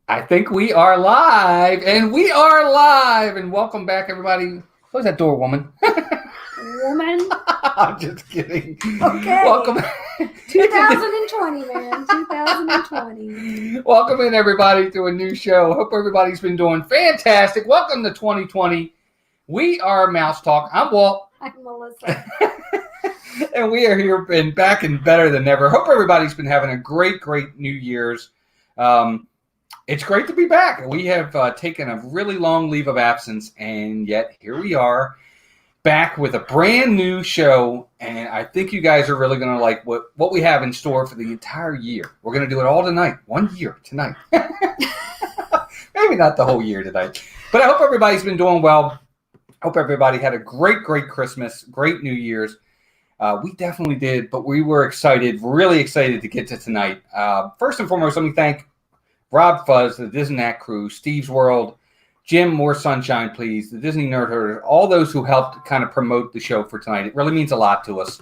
I think we are live, and we are live, and welcome back, everybody. Close that door, woman. Woman. I'm just kidding. Okay. Welcome. 2020, man. 2020. Welcome in, everybody, to a new show. Hope everybody's been doing fantastic. Welcome to 2020. We are Mouse Talk. I'm Walt. I'm Melissa. And we are here and back and better than ever. Hope everybody's been having a great New Year's. It's great to be back. We have taken a really long leave of absence, and yet here we are back with a brand new show, and I think you guys are really going to like what we have in store for the entire year. We're going to do it all tonight. 1 year tonight. Maybe not the whole year tonight. But I hope everybody's been doing well. Hope everybody had a great Christmas, great New Year's. We definitely did, but we were excited, really excited to get to tonight. First and foremost, let me thank Rob Fuzz, the Disney crew, Steve's World, Jim, More Sunshine, Please, the Disney Nerd Herders, all those who helped kind of promote the show for tonight. It really means a lot to us.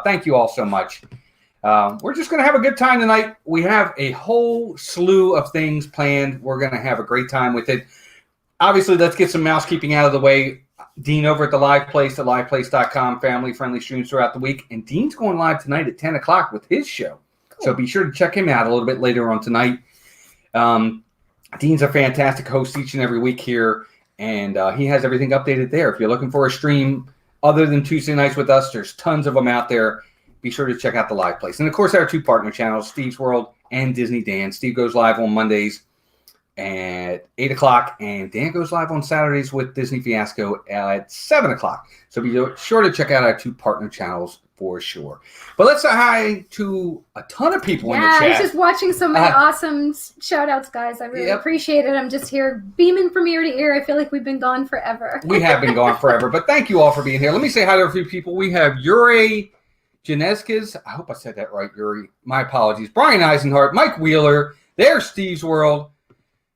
Thank you all so much. We're just going to have a good time tonight. We have a whole slew of things planned. We're going to have a great time with it. Obviously, let's get some mousekeeping out of the way. Dean over at the Live Place at liveplace.com, family-friendly streams throughout the week. And Dean's going live tonight at 10 o'clock with his show. Cool. So be sure to check him out a little bit later on tonight. Dean's a fantastic host each and every week here, and he has everything updated there. If you're looking for a stream other than Tuesday nights with us, there's tons of them out there. Be sure to check out the Live Place. And, of course, our two partner channels, Steve's World and Disney Dan. Steve goes live on Mondays at 8 o'clock, and Dan goes live on Saturdays with Disney Fiasco at 7 o'clock. So be sure to check out our two partner channels for sure. But let's say hi to a ton of people in the chat. Yeah, I was just watching so many awesome shout-outs, guys. I really appreciate it. I'm just here beaming from ear to ear. I feel like we've been gone forever. We have been gone forever, but thank you all for being here. Let me say hi to a few people. We have Yuri Janeskis. I hope I said that right, Yuri. My apologies. Brian Eisenhart, Mike Wheeler. There's Steve's World.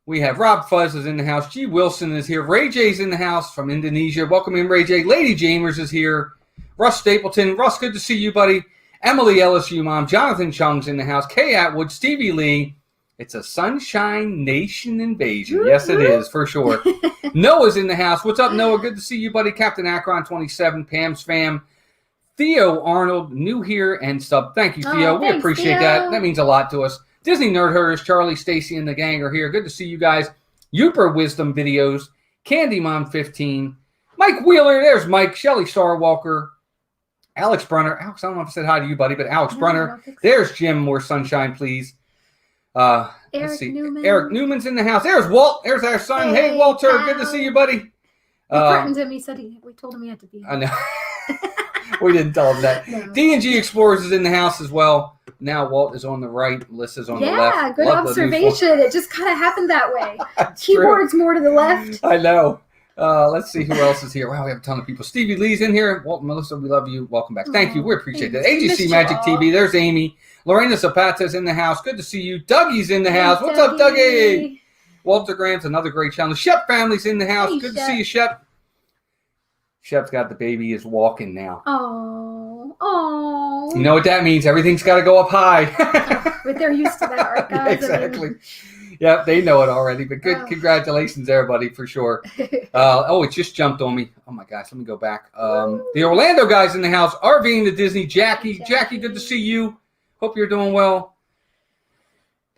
We have Rob Fuzz is in the house. G. Wilson is here. Ray J's in the house from Indonesia. Welcome in, Ray J. Lady Jamers is here. Russ Stapleton. Russ, good to see you, buddy. Emily LSU mom. Jonathan Chung's in the house. Kay Atwood. Stevie Lee. It's a Sunshine Nation invasion. Yes, it is, for sure. Noah's in the house. What's up, Noah? Good to see you, buddy. Captain Akron 27. Pam's fam. Theo Arnold, new here and sub. Thank you, Theo. We appreciate that. That means a lot to us. Disney Nerd Herders, Charlie, Stacy, and the gang are here. Good to see you guys. Youper Wisdom Videos. Candy Mom 15. Mike Wheeler. There's Mike. Shelly Starwalker. Alex Brunner. Alex, I don't know if I said hi to you, buddy, but Alex Brunner. There's Jim. More Sunshine, Please. Let's see. Newman. Eric Newman's in the house. There's Walt. There's our son. Hey Walter. Pal. Good to see you, buddy. He threatened him. He said we told him he had to be. I know. We didn't tell him that. No. D&G Explorers is in the house as well. Now Walt is on the right. Melissa's on the left. Yeah, good observation. It just kind of happened that way. Keyboard's more to the left. I know. Let's see who else is here. Wow, we have a ton of people. Stevie Lee's in here. Walt and Melissa, we love you. Welcome back. Thank you. We appreciate that. AGC Magic TV. There's Amy. Lorena Zapata's in the house. Good to see you. Dougie's in the house. What's up, Dougie? Walter Grant's another great channel. Shep family's in the house. Good to see you, Shep. Shep's got the baby, is walking now. Oh. You know what that means? Everything's got to go up high. But they're used to that, right, guys? Exactly. Yep, they know it already. But good, congratulations, everybody, for sure. It just jumped on me. Oh my gosh, let me go back. The Orlando guys in the house, RVing to Disney. Jackie, good to see you. Hope you're doing well.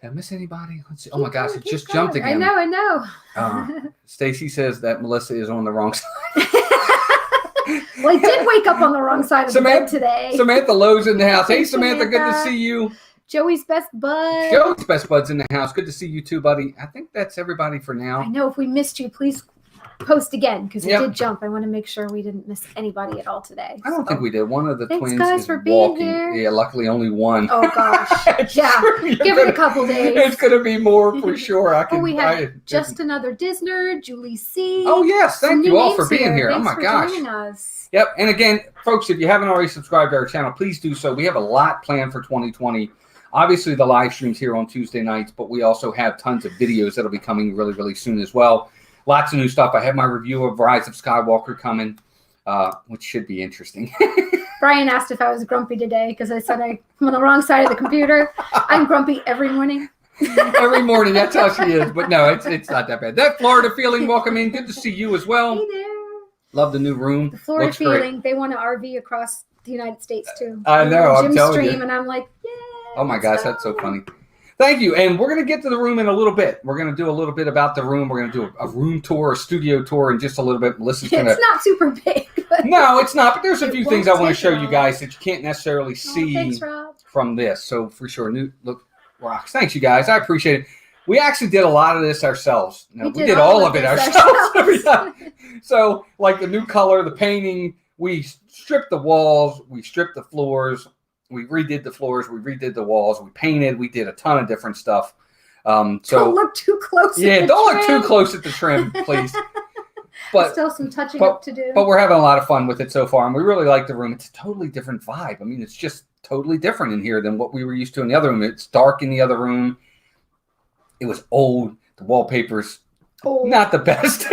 Did I miss anybody? Let's see. Oh my gosh, it just jumped again. I know. Stacy says that Melissa is on the wrong side. Well, I did wake up on the wrong side of the bed today. Samantha Lowe's in the house. Hey, Samantha, good to see you. Joey's best bud. Joey's best bud's in the house. Good to see you too, buddy. I think that's everybody for now. I know. If we missed you, please post again because it did jump. I want to make sure we didn't miss anybody at all today. I don't think we did. One of the twins guys is for being walking. here. Yeah, luckily only one. Oh gosh. Yeah. Give it a couple days. It's going to be more for sure. We have just another Disner, Julie C. Oh yes, thank you all for being here. Thanks oh my for gosh. Joining us. Yep. And again, folks, if you haven't already subscribed to our channel, please do so. We have a lot planned for 2020. Obviously, the live streams here on Tuesday nights, but we also have tons of videos that'll be coming really, really soon as well. Lots of new stuff. I have my review of Rise of Skywalker coming, which should be interesting. Brian asked if I was grumpy today because I said I'm on the wrong side of the computer. I'm grumpy every morning. Every morning, that's how she is. But no, it's not that bad. That Florida feeling, welcome in. Good to see you as well. Hey there. Love the new room. The Florida Looks feeling. great. They want an RV across the United States too. I know. I'm Jim telling Stream, you. and I'm like, yeah. Oh my gosh, that's so funny. Thank you. And we're going to get to the room in a little bit. We're going to do a little bit about the room. We're going to do a room tour, a studio tour in just a little bit. Melissa's going to... It's not super big. No, it's not. But there's a few things I want to show long. you guys that you can't necessarily see Thanks, Rob. from this. So for sure, new look rocks. Thanks, you guys. I appreciate it. We actually did a lot of this ourselves. No, we did all of it ourselves. So like the new color, the painting, we stripped the walls, we stripped the floors. We redid the floors, we redid the walls, we painted, we did a ton of different stuff. So don't look too close. Yeah, don't look too close at the trim, please. But still some touching up to do. But we're having a lot of fun with it so far, and we really like the room. It's a totally different vibe. I mean, it's just totally different in here than what we were used to in the other room. It's dark in the other room. It was old. The wallpaper's not the best.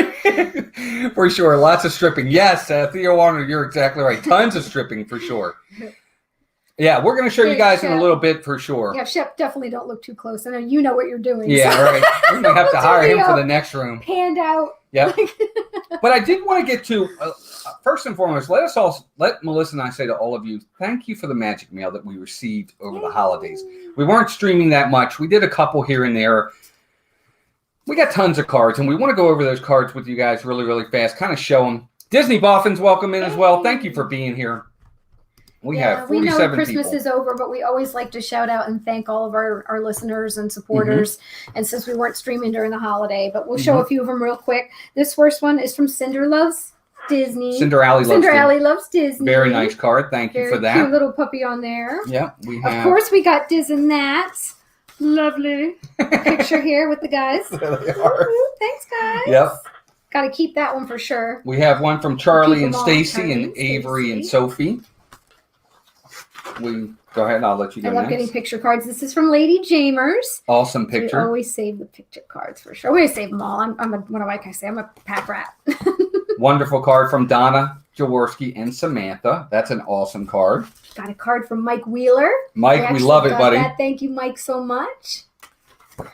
For sure. Lots of stripping. Yes, Theo Warner, you're exactly right. Tons of stripping for sure. Yeah, we're going to show you guys in a little bit for sure. Yeah, Shep, definitely don't look too close. I know you know what you're doing. Yeah, so. Right. We're going to have to hire him for the next room. Panned out. Yep. But I did want to get to, first and foremost, let Melissa and I say to all of you, thank you for the magic mail that we received over the holidays. We weren't streaming that much. We did a couple here and there. We got tons of cards, and we want to go over those cards with you guys really, really fast, kind of show them. Disney Boffins, welcome in as well. Thank you for being here. We have 47 we know Christmas people. Is over, but we always like to shout out and thank all of our listeners and supporters. Mm-hmm. And since we weren't streaming during the holiday, but we'll show a few of them real quick. This first one is from Cinder Loves Disney. Cinderally loves Disney. Very nice card. Thank you for that. Cute little puppy on there. Yep. We have. Of course, we got Diz and Nats. Lovely picture here with the guys. There they are. Thanks, guys. Yep. Got to keep that one for sure. We have one from Charlie and Stacy and Avery and Sophie. We go ahead. I'll let you go. I love getting picture cards. This is from Lady Jamers. Awesome picture. We always save the picture cards for sure. We always save them all. I'm a pack rat. Wonderful card from Donna Jaworski and Samantha. That's an awesome card. Got a card from Mike Wheeler. Mike, we love it, buddy. Thank you, Mike, so much.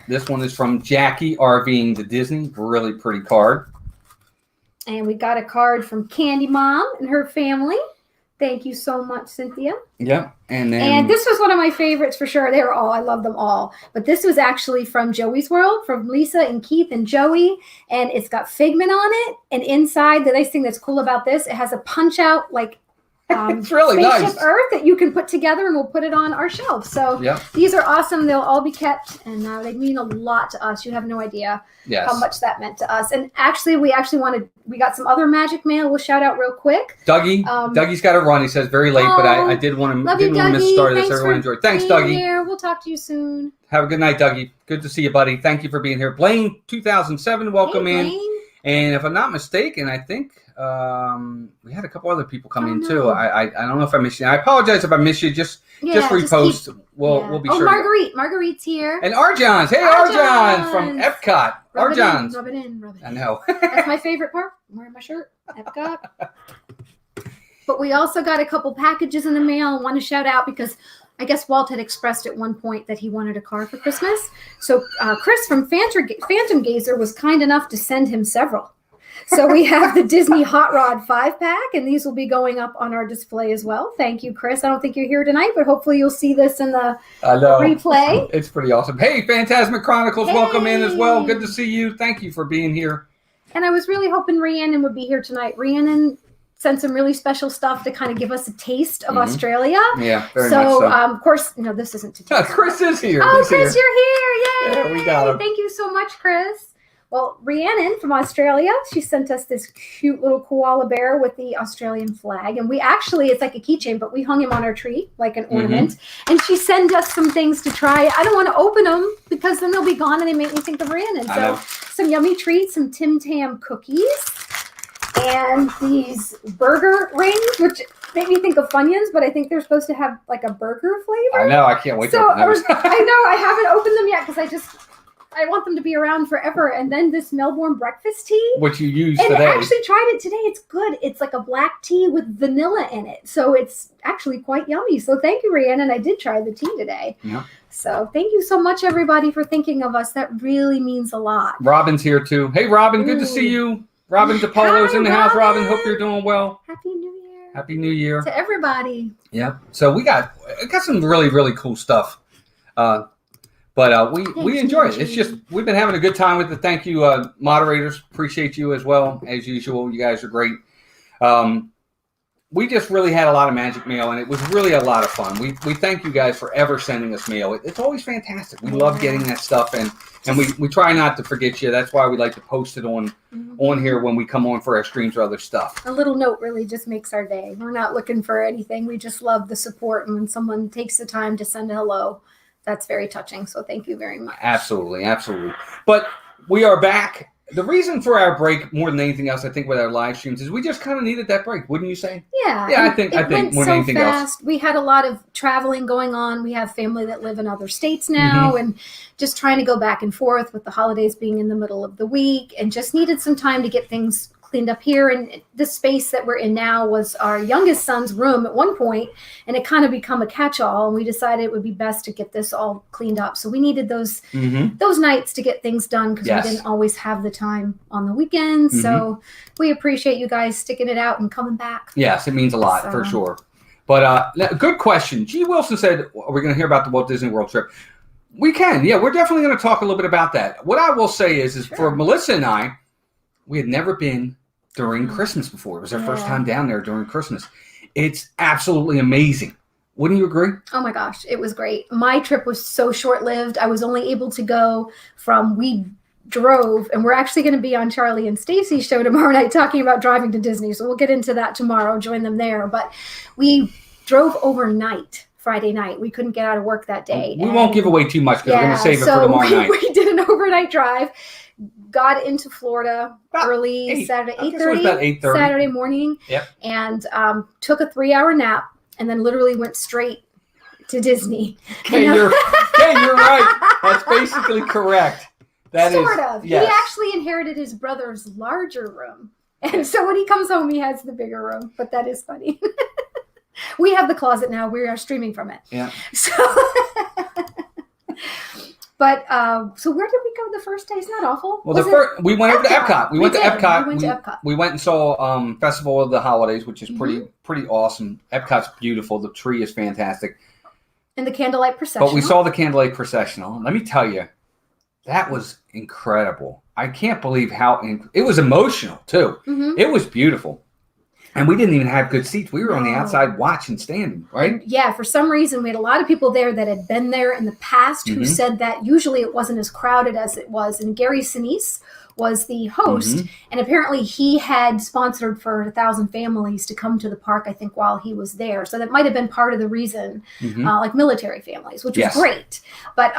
This one is from Jackie RVing to Disney. Really pretty card. And we got a card from Candy Mom and her family. Thank you so much, Cynthia. Yep. And this was one of my favorites for sure. They were all, I love them all. But this was actually from Joey's World, from Lisa and Keith and Joey. And it's got Figment on it. And inside, the nice thing that's cool about this, it has a punch out, like, it's really Spaceship nice. Earth that you can put together, and we'll put it on our shelf. So these are awesome. They'll all be kept, and they mean a lot to us. You have no idea how much that meant to us. And actually, we got some other magic mail. We'll shout out real quick. Dougie's got to run. He says very late, but I didn't want to miss the start of this. Everyone enjoyed. Thanks, Dougie. Here. We'll talk to you soon. Have a good night, Dougie. Good to see you, buddy. Thank you for being here. Blaine 2007, welcome in. And if I'm not mistaken, I think we had a couple other people come in too. I don't know if I missed you. I apologize if I missed you. Just repost. We'll be sure. Marguerite's here. And Arjan's. Hey, Arjan from Epcot. Arjan's. Rub it in. I know. That's my favorite part. I'm wearing my shirt. Epcot. But we also got a couple packages in the mail. I want to shout out because I guess Walt had expressed at one point that he wanted a car for Christmas. So Chris from Phantom Gazer was kind enough to send him several. So we have the Disney Hot Rod 5-pack, and these will be going up on our display as well. Thank you, Chris. I don't think you're here tonight, but hopefully you'll see this in the replay. It's pretty awesome. Hey, Phantasmic Chronicles, welcome in as well. Good to see you. Thank you for being here. And I was really hoping Rhiannon would be here tonight. Rhiannon sent some really special stuff to kind of give us a taste of Australia. Yeah, very much so. Of course, this isn't to taste. Chris is here. Oh, Chris, you're here. Yay. Yeah, we got him. Thank you so much, Chris. Well, Rhiannon from Australia, she sent us this cute little koala bear with the Australian flag. And it's like a keychain, but we hung him on our tree like an ornament. And she sent us some things to try. I don't want to open them because then they'll be gone and they make me think of Rhiannon. So some yummy treats, some Tim Tam cookies, and these burger rings, which make me think of Funyuns, but I think they're supposed to have like a burger flavor. I know. I can't wait to open them. I haven't opened them yet because I want them to be around forever. And then this Melbourne breakfast tea. Which you used today. And I actually tried it today. It's good. It's like a black tea with vanilla in it. So it's actually quite yummy. So thank you, Rhiannon. I did try the tea today. Yeah. So thank you so much, everybody, for thinking of us. That really means a lot. Robin's here too. Hey, Robin, good to see you. Robin DePolo's in the house. Robin, hope you're doing well. Happy New Year. Happy New Year to everybody. Yeah. So we got some really, really cool stuff. But we enjoy it. It's just we've been having a good time with it. Thank you, moderators. Appreciate you as well as usual. You guys are great. We just really had a lot of magic mail, and it was really a lot of fun. We thank you guys for ever sending us mail. It's always fantastic. We love getting that stuff, and we try not to forget you. That's why we like to post it on here when we come on for our streams or other stuff. A little note really just makes our day. We're not looking for anything. We just love the support, and when someone takes the time to send a hello, that's very touching. So thank you very much. Absolutely, absolutely. But we are back. The reason for our break, more than anything else, I think, with our live streams, is we just kind of needed that break, wouldn't you say? Yeah. Yeah, I think more than anything else. We had a lot of traveling going on. We have family that live in other states now, and just trying to go back and forth with the holidays being in the middle of the week, and just needed some time to get things cleaned up here. And the space that we're in now was our youngest son's room at one point, and it kind of become a catch-all, and we decided it would be best to get this all cleaned up. So we needed those nights to get things done, because we didn't always have the time on the weekends. So we appreciate you guys sticking it out and coming back. Yes, it means a lot for sure. But good question. G. Wilson said, are we going to hear about the Walt Disney World trip? We can. Yeah, we're definitely going to talk a little bit about that. What I will say is for Melissa and I, we had never been during Christmas before. It was our first time down there during Christmas. It's absolutely amazing. Wouldn't you agree? Oh my gosh, it was great. My trip was so short-lived. I was only able to go we drove, and we're actually going to be on Charlie and Stacy's show tomorrow night talking about driving to Disney. So we'll get into that tomorrow, join them there. But we drove overnight Friday night. We couldn't get out of work that day. We won't give away too much because we're going to save it for tomorrow night. We did an overnight drive. Got into Florida early Saturday, 8:30 Saturday morning, and took a 3-hour nap, and then literally went straight to Disney. Okay, you're right. That's basically correct. Sort of. Yes. He actually inherited his brother's larger room, and so when he comes home, he has the bigger room. But that is funny. We have the closet now. We are streaming from it. Yeah. So. But so where did we go the first day? It's not awful. Well, we went over to Epcot. We went to Epcot. We went and saw Festival of the Holidays, which is pretty awesome. Epcot's beautiful. The tree is fantastic. And the candlelight processional. But we saw the candlelight processional. Let me tell you, that was incredible. I can't believe it was emotional too. It was beautiful. And we didn't even have good seats. We were on the outside watching, standing, right? Yeah, for some reason, we had a lot of people there that had been there in the past who said that usually it wasn't as crowded as it was. And Gary Sinise was the host, and apparently he had sponsored for 1,000 families to come to the park, I think, while he was there. So that might have been part of the reason, like military families, which was great. But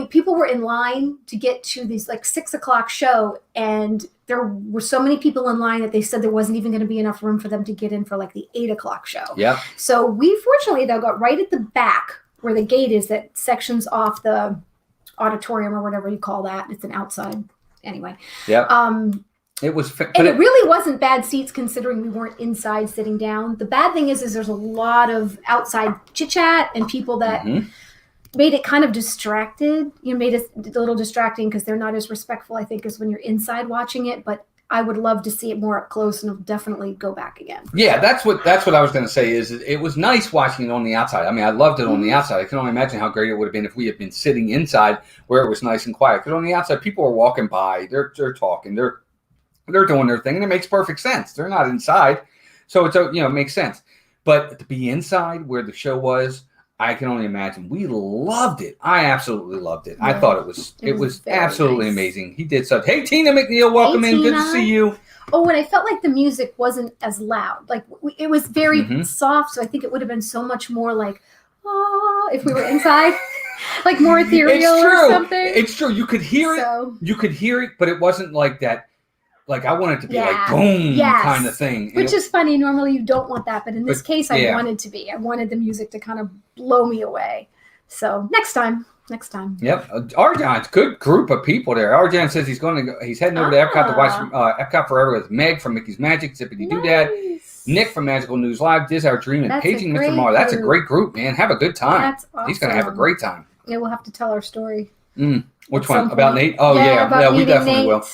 people were in line to get to these 6 o'clock show, and there were so many people in line that they said there wasn't even going to be enough room for them to get in for the 8 o'clock show. Yeah. So we fortunately, though, got right at the back where the gate is that sections off the auditorium or whatever you call that. It's an outside. Anyway. Yeah. It was, and it really wasn't bad seats considering we weren't inside sitting down. The bad thing is there's a lot of outside chit chat and people that made it kind of distracted. Made it a little distracting because they're not as respectful, I think, as when you're inside watching it. But I would love to see it more up close, and I'll definitely go back again. Yeah, that's what I was going to say. Is it was nice watching it on the outside. I mean, I loved it on the outside. I can only imagine how great it would have been if we had been sitting inside where it was nice and quiet. Because on the outside, people are walking by, they're talking, they're doing their thing, and it makes perfect sense. They're not inside, so it's it makes sense. But to be inside where the show was, I can only imagine. We loved it. I absolutely loved it. Yeah. I thought it was absolutely amazing. He did such. Hey, Tina McNeil, welcome in. Good to see you. Oh, and I felt like the music wasn't as loud. It was very soft, so I think it would have been so much more if we were inside, more ethereal or something. It's true. You could hear it. You could hear it, but it wasn't like that. I want it to be boom kind of thing. Which is funny. Normally you don't want that. But in this case, I wanted to be. I wanted the music to kind of blow me away. So next time. Yep. Arjan's good group of people there. Arjan says he's heading over to Epcot to watch Epcot Forever with Meg from Mickey's Magic, Zippity Doodad, Nick from Magical News Live, Diz Our Dream, and Paging Mr. Mar. That's a great group, man. Have a good time. That's awesome. He's going to have a great time. Yeah, we'll have to tell our story. Which At one? some About point. Nate? Oh, yeah. about Yeah, we meeting definitely will.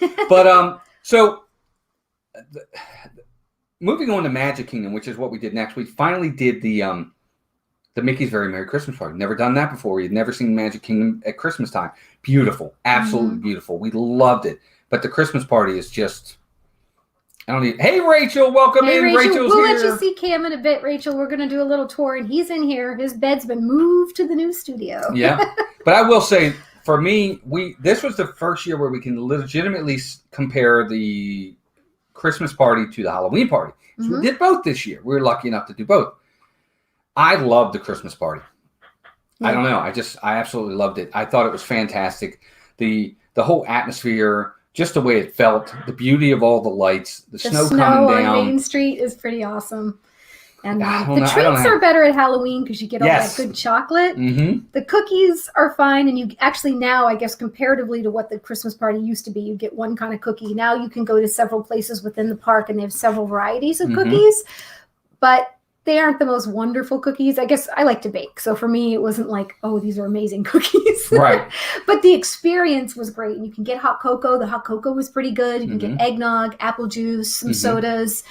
Nate. But so moving on to Magic Kingdom, which is what we did next, we finally did the Mickey's Very Merry Christmas Party. Never done that before. We had never seen Magic Kingdom at Christmas time. Beautiful. Absolutely beautiful. We loved it. But the Christmas party is just... Hey, Rachel, welcome in. Rachel's we'll here. let you see Cam in a bit, Rachel. We're going to do a little tour, and he's in here. His bed's been moved to the new studio. Yeah. But I will say, for me, this was the first year where we can legitimately compare the Christmas party to the Halloween party. So we did both this year. We were lucky enough to do both. I loved the Christmas party. Yeah. I don't know. I absolutely loved it. I thought it was fantastic. The whole atmosphere, just the way it felt, the beauty of all the lights, the snow coming down. On Main Street is pretty awesome. And the treats are better at Halloween because you get all that good chocolate. The cookies are fine. And you actually now, I guess, comparatively to what the Christmas party used to be, you get one kind of cookie. Now you can go to several places within the park and they have several varieties of cookies. But they aren't the most wonderful cookies. I guess I like to bake. So for me, it wasn't like, oh, these are amazing cookies. Right. But the experience was great. And you can get hot cocoa. The hot cocoa was pretty good. You can get eggnog, apple juice, some sodas.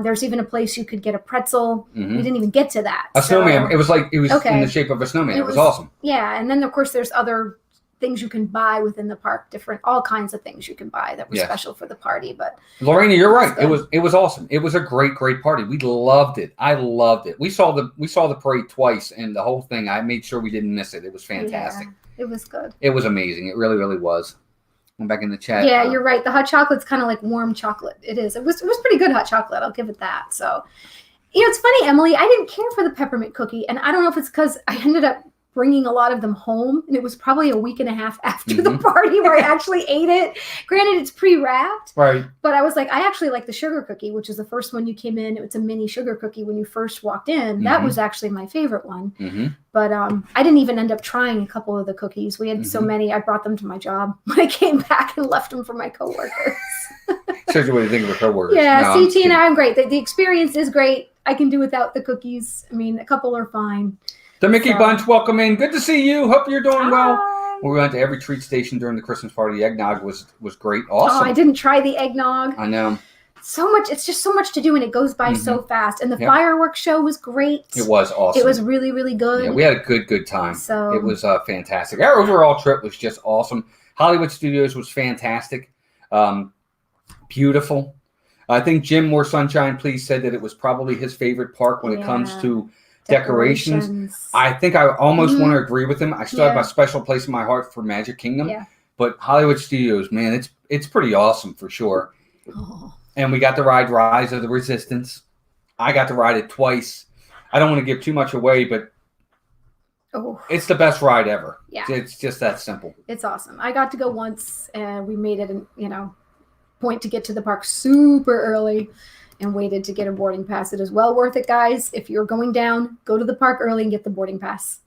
There's even a place you could get a pretzel. We didn't even get to that. A snowman. It was in the shape of a snowman. It was awesome. Yeah. And then, of course, there's other things you can buy within the park, all kinds of things you can buy that were special for the party. But Lorena, you're right. It was awesome. It was a great party. We loved it. I loved it. We saw the parade twice, and the whole thing, I made sure we didn't miss it. It was fantastic. Yeah, it was good. It was amazing. It really, really was. I'm back in the chat. Yeah, you're right. The hot chocolate's kind of like warm chocolate. It is. It was pretty good hot chocolate. I'll give it that. So, it's funny, Emily, I didn't care for the peppermint cookie, and I don't know if it's because I ended up bringing a lot of them home, and it was probably a week and a half after the party where I actually ate it. Granted, it's pre-wrapped, right? But I was like, I actually like the sugar cookie, which is the first one you came in. It's a mini sugar cookie when you first walked in. That was actually my favorite one. But I didn't even end up trying a couple of the cookies. We had so many, I brought them to my job when I came back and left them for my coworkers. Shows you what you think of your coworkers. Yeah, CT and I'm great. The experience is great. I can do without the cookies. I mean, a couple are fine. The Mickey Bunch, welcome in. Good to see you. Hope you're doing well. We went to every treat station during the Christmas party. The eggnog was great. Awesome. Oh, I didn't try the eggnog. I know. So much. It's just so much to do, and it goes by so fast. And the fireworks show was great. It was awesome. It was really, really good. Yeah, we had a good time. So it was fantastic. Our overall trip was just awesome. Hollywood Studios was fantastic. Beautiful. I think Jim More Sunshine Please said that it was probably his favorite park when it comes to decorations. I think I almost want to agree with him. I still have a special place in my heart for Magic Kingdom. Yeah. But Hollywood Studios, man, it's pretty awesome for sure. Oh. And we got to ride Rise of the Resistance. I got to ride it twice. I don't want to give too much away, but it's the best ride ever. Yeah. It's just that simple. It's awesome. I got to go once, and we made it point to get to the park super early and waited to get a boarding pass. It is well worth it, guys. If you're going down, go to the park early and get the boarding pass.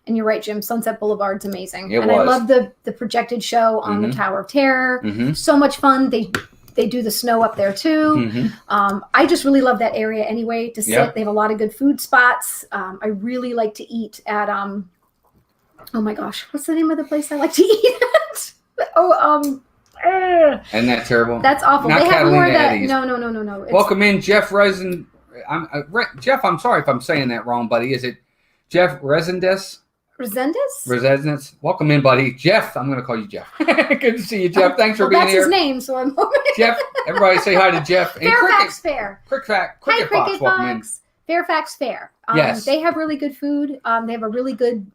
And you're right, Jim. Sunset Boulevard's amazing. I love the projected show on the Tower of Terror. So much fun. They do the snow up there too. I just really love that area anyway to sit. Yep. They have a lot of good food spots. I really like to eat at oh my gosh, what's the name of the place I like to eat at? Isn't that terrible? That's awful. Not they have Catalina more that. Eddie's. No. Welcome in, Jeff Resin. Jeff, I'm sorry if I'm saying that wrong, buddy. Is it Jeff Resendes? Resendes? Welcome in, buddy. Jeff, I'm going to call you Jeff. Good to see you, Jeff. Thanks for being here. That's his name, so I'm Jeff, everybody say hi to Jeff. Fairfax Fair. Cricket Fox, welcome in. Fairfax Fair. Yes. They have really good food. They have a really good,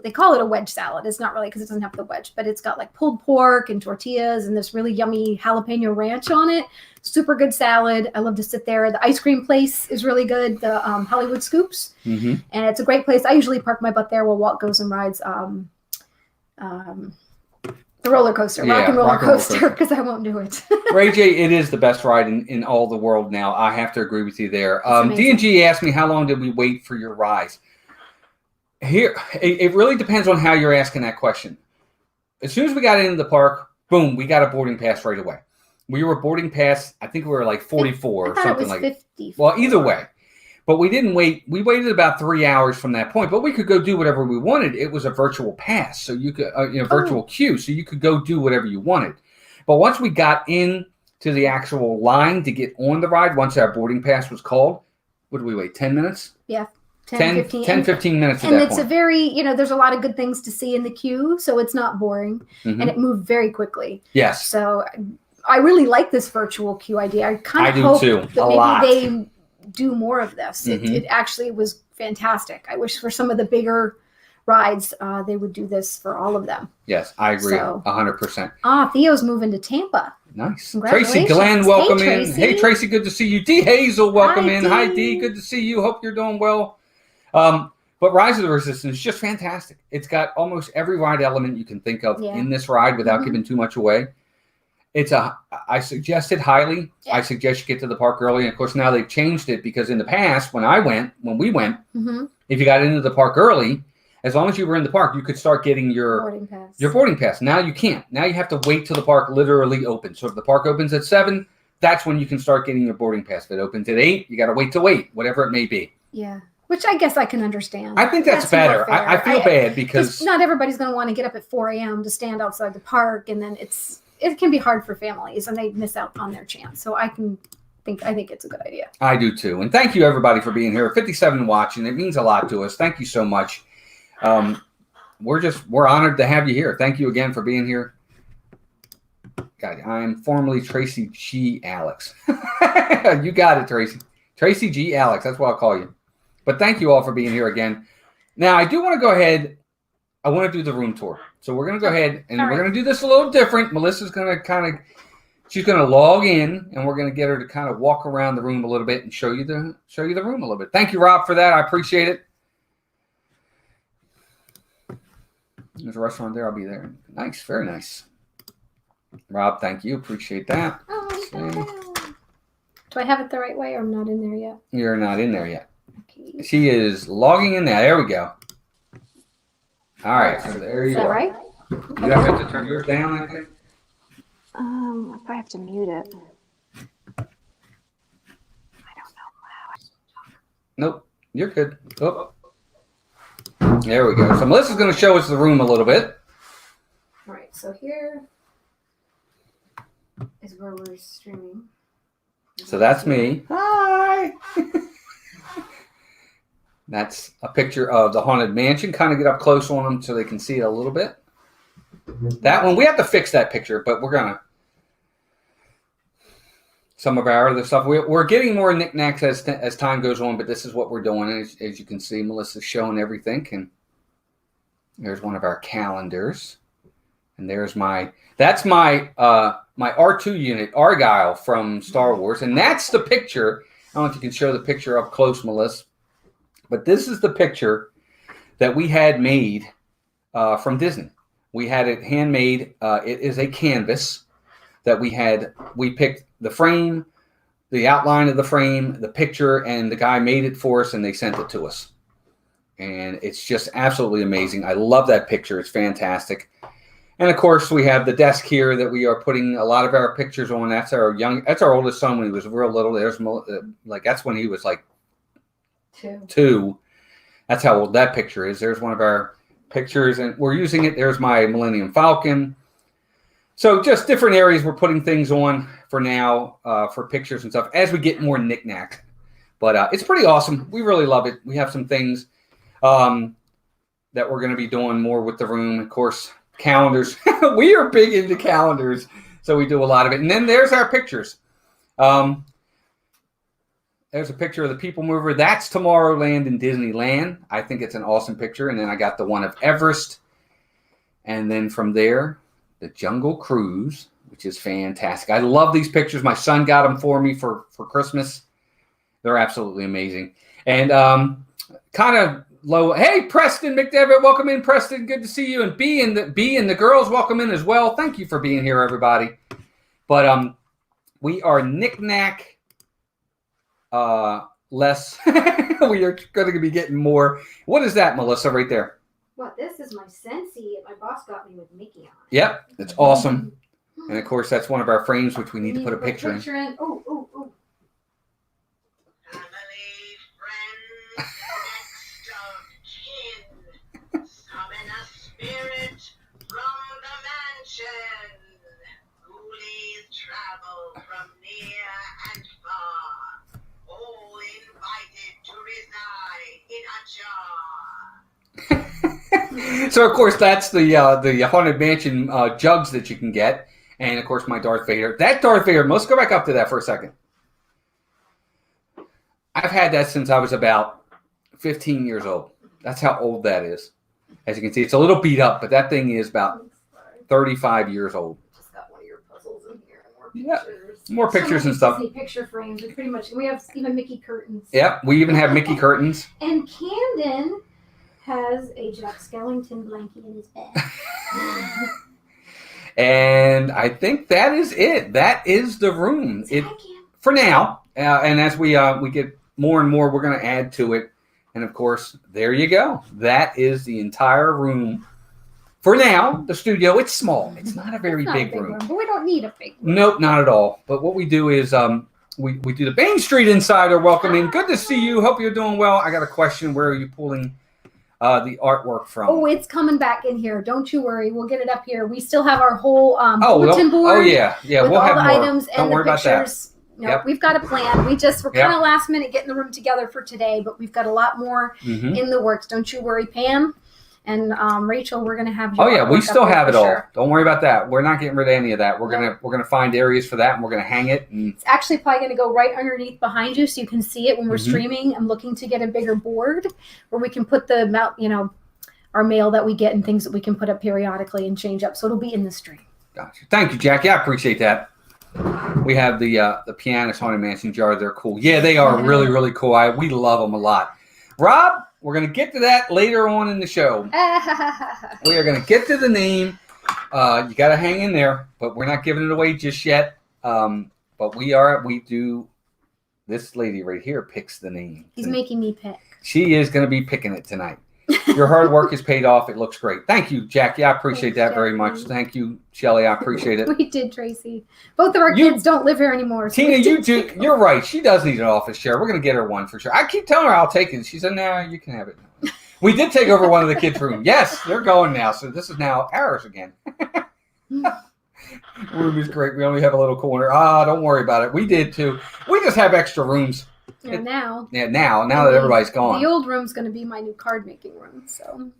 they call it a wedge salad. It's not really because it doesn't have the wedge, but it's got pulled pork and tortillas and this really yummy jalapeno ranch on it. Super good salad. I love to sit there. The ice cream place is really good. The Hollywood Scoops. And it's a great place. I usually park my butt there while Walt goes and rides the roller coaster, rock and roller coaster, because I won't do it. Ray J, it is the best ride in all the world now. I have to agree with you there. D&G asked me, how long did we wait for your rise? Here, it really depends on how you're asking that question. As soon as we got into the park, boom, we got a boarding pass right away. We were boarding pass, I think we were 44 or something like that. 50. Well, either way. But we didn't wait. We waited about 3 hours from that point, but we could go do whatever we wanted. It was a virtual pass, so you could, virtual queue, so you could go do whatever you wanted. But once we got in to the actual line to get on the ride, once our boarding pass was called, what did we wait, 10 minutes? Yeah. 15 minutes at and that it's point. a very, there's a lot of good things to see in the queue, so it's not boring, and it moved very quickly. Yes. So I really like this virtual queue idea. I kind of hope that maybe they do more of this. It actually was fantastic. I wish for some of the bigger rides they would do this for all of them. Yes, I agree 100%. Theo's moving to Tampa. Nice. Tracy Glenn, welcome in. Tracy. Hey, Tracy, good to see you. D. Hazel, welcome in. Dee. Hi, D. Good to see you. Hope you're doing well. But Rise of the Resistance is just fantastic. It's got almost every ride element you can think of in this ride without giving too much away. I suggest it highly. Yeah. I suggest you get to the park early. And of course, now they've changed it because in the past, when we went, if you got into the park early, as long as you were in the park, you could start getting your boarding pass. Now you can't. Now you have to wait till the park literally opens. So if the park opens at 7, that's when you can start getting your boarding pass. If it opens at 8, you got to wait till 8, whatever it may be. Yeah. Which I guess I can understand. I think that's better. I feel bad because not everybody's going to want to get up at 4 a.m. to stand outside the park, and then it can be hard for families, and they miss out on their chance. So I think it's a good idea. I do too, and thank you everybody for being here. 57 watching, it means a lot to us. Thank you so much. We're honored to have you here. Thank you again for being here. God, I'm formerly Tracy G. Alex. You got it, Tracy. Tracy G. Alex. That's what I'll call you. But thank you all for being here again. Now, I do want to go ahead. I want to do the room tour. So we're going to go ahead and we're going to do this a little different. Melissa's going to she's going to log in, and we're going to get her to kind of walk around the room a little bit and show you the room a little bit. Thank you, Rob, for that. I appreciate it. There's a restaurant there. I'll be there. Nice. Very nice. Rob, thank you. Appreciate that. Do I have it the right way, or I'm not in there yet? You're not in there yet. Okay. She is logging in now. There we go. All right. So there you go. Is that right? You have to turn yours down, I think? I probably have to mute it. I don't know. Nope. You're good. Oh. There we go. So Melissa's going to show us the room a little bit. All right. So here is where we're streaming. So that's me. Hi. That's a picture of the Haunted Mansion. Kind of get up close on them so they can see it a little bit. That one, we have to fix that picture, but we're going to. Some of our other stuff. We're getting more knickknacks as time goes on, but this is what we're doing. As you can see, Melissa's showing everything. And there's one of our calendars. And there's that's my R2 unit, Argyle from Star Wars. And that's the picture. I don't know if you can show the picture up close, Melissa. But this is the picture that we had made from Disney. We had it handmade. It is a canvas that we picked the frame, the outline of the frame, the picture, and the guy made it for us, and they sent it to us. And it's just absolutely amazing. I love that picture. It's fantastic. And of course, we have the desk here that we are putting a lot of our pictures on. That's our oldest son when he was real little. There's that's when he was like 2. That's how old that picture is. There's one of our pictures, and we're using it. There's my Millennium Falcon. So just different areas we're putting things on for now, for pictures and stuff, as we get more knickknacks. But it's pretty awesome. We really love it. We have some things that we're going to be doing more with the room. Of course, calendars. We are big into calendars, so we do a lot of it. And then there's our pictures. There's a picture of the People Mover. That's Tomorrowland and Disneyland. I think it's an awesome picture. And then I got the one of Everest. And then from there, the Jungle Cruise, which is fantastic. I love these pictures. My son got them for me for Christmas. They're absolutely amazing. And kind of low. Hey, Preston McDevitt, welcome in, Preston. Good to see you. And B and the girls, welcome in as well. Thank you for being here, everybody. But we are knick-knack less. We are going to be getting more. What is that, Melissa, right there? Well, this is my Scentsy. My boss got me with Mickey on it. Yep, it's awesome. And of course, that's one of our frames, which we need to put a picture in. Oh. Ghoulies travel from near and far, all invited to reside in a jar. So, of course, that's the Haunted Mansion jugs that you can get. And, of course, my Darth Vader. That Darth Vader, let's go back up to that for a second. I've had that since I was about 15 years old. That's how old that is. As you can see, it's a little beat up, but that thing is about 35 years old. Just got one of your puzzles in here and more Yeah. pictures. More pictures and stuff. Disney picture frames. We pretty much, we have even Mickey curtains. Yep, we even have Mickey curtains. And Camden has a Jack Skellington blankie in his bed. And I think that is it. That is the room. For now. And as we get more and more, we're going to add to it. And, of course, there you go. That is the entire room. For now, the studio, it's small. It's not a very big room. But we don't need a big room. Nope, not at all. But what we do is we do the Main Street Insider welcoming. Good to see you. Hope you're doing well. I got a question. Where are you pulling the artwork from? Oh, it's coming back in here. Don't you worry. We'll get it up here. We still have our whole bulletin board. Oh, yeah. Yeah, with we'll all have the more. items Don't and worry the about that. pictures. No, yep. We've got a plan. We're kind of last minute getting the room together for today, but we've got a lot more in the works. Don't you worry, Pam and Rachel. We're going to have. Oh yeah, we still have it all. Sure. Don't worry about that. We're not getting rid of any of that. We're gonna find areas for that, and we're gonna hang it. And it's actually probably going to go right underneath behind you, so you can see it when we're streaming. I'm looking to get a bigger board where we can put our mail that we get and things that we can put up periodically and change up. So it'll be in the stream. Gotcha. Thank you, Jackie. I appreciate that. We have the pianist Haunted Mansion jar. They're cool. Yeah, they are really, really cool. We love them a lot. Rob, we're going to get to that later on in the show. We are going to get to the name. You got to hang in there, but we're not giving it away just yet. But we do. This lady right here picks the name. He's making me pick. She is going to be picking it tonight. Your hard work is paid off. It looks great. Thank you, Jackie. I appreciate that very much. Thank you, Shelly. I appreciate it. We did, Tracy. Both of our kids don't live here anymore. So Tina, you're right. She does need an office chair. We're going to get her one for sure. I keep telling her I'll take it. She said, no, you can have it. We did take over one of the kids' room. Yes, they're going now. So this is now ours again. Room is great. We only have a little corner. Don't worry about it. We did too. We just have extra rooms. Yeah, now that everybody's gone. The old room's going to be my new card making room. So.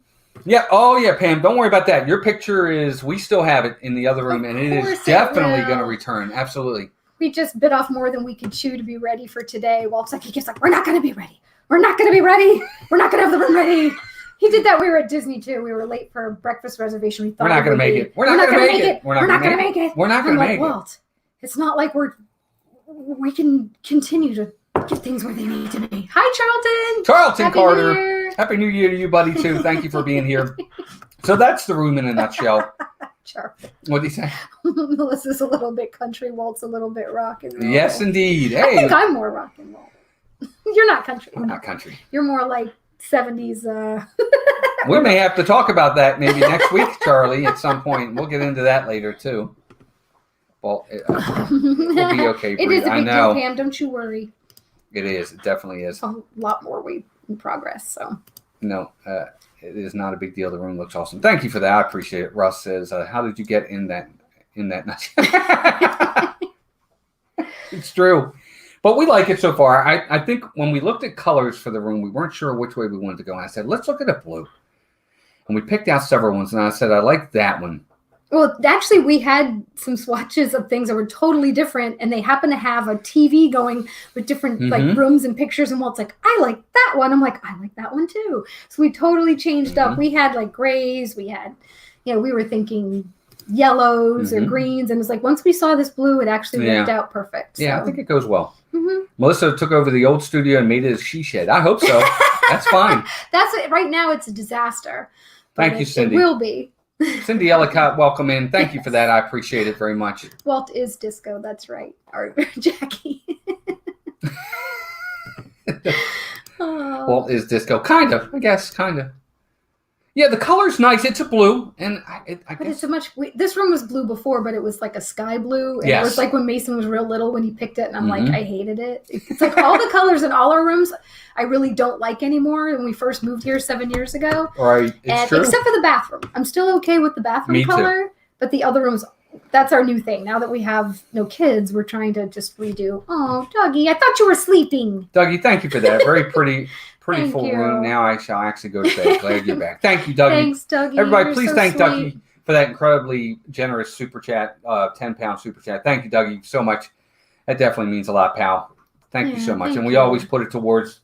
Yeah. Oh, yeah, Pam. Don't worry about that. Your picture we still have it in the other room, and it is definitely going to return. Absolutely. We just bit off more than we could chew to be ready for today. Walt's like, he gets like, we're not going to be ready. We're not going to be ready. We're not going to have the room ready. He did that. We were at Disney too. We were late for a breakfast reservation. We thought we're not going to make it. We're not going to make it. We're not going to make it. We're not going to make it. Walt, it's not like we can continue to get things where they need to be. Hi, Charlton. Happy Carter. New Year. Happy New Year to you, buddy, too. Thank you for being here. So that's the room in a nutshell. Charlton. What did he say? Melissa's a little bit country. Walt's a little bit rock and roll. Yes, indeed. Hey. I think I'm more rock and roll. You're not country. I'm not country. You're more like 70s. We may have to talk about that maybe next week, Charlie, at some point. We'll get into that later, too. Well, it will be okay, Bree. It is a big deal, Pam. Don't you worry. It is. It definitely is. A lot more in progress. So. No, it is not a big deal. The room looks awesome. Thank you for that. I appreciate it. Russ says, "How did you get in that nut?" It's true, but we like it so far. I think when we looked at colors for the room, we weren't sure which way we wanted to go. And I said, "Let's look at a blue," and we picked out several ones. And I said, "I like that one." Well, actually, we had some swatches of things that were totally different, and they happen to have a TV going with different like rooms and pictures. And Walt's like, "I like that one." I'm like, "I like that one too." So we totally changed up. We had like grays. We had, we were thinking yellows or greens, and it's like once we saw this blue, it actually worked out perfect. So. Yeah, I think it goes well. Melissa took over the old studio and made it a she shed. I hope so. That's fine. That's it. Right now, it's a disaster. Thank you, Cindy. It will be. Cindy Ellicott, welcome in. Thank you for that. I appreciate it very much. Walt is disco. That's right. Or Jackie. Walt is disco. Kind of, I guess. Kind of. Yeah, the color's nice. It's a blue. And I but guess. It's this room was blue before, but it was like a sky blue. And it was like when Mason was real little when he picked it. And I'm like, I hated it. It's like all the colors in all our rooms I really don't like anymore when we first moved here 7 years ago. Right. It's true. Except for the bathroom. I'm still okay with the bathroom color. But the other rooms, that's our new thing. Now that we have no kids, we're trying to just redo. Oh, Dougie, I thought you were sleeping. Dougie, thank you for that. Very pretty Thank full you. room. Now I shall actually go to bed. Glad you're back. Thank you, Dougie. Thanks, Dougie. Everybody, You're please so thank sweet. Dougie for that incredibly generous super chat, 10-pound super chat. Thank you, Dougie, so much. That definitely means a lot, pal. Thank you so much. thank And we you. always put it towards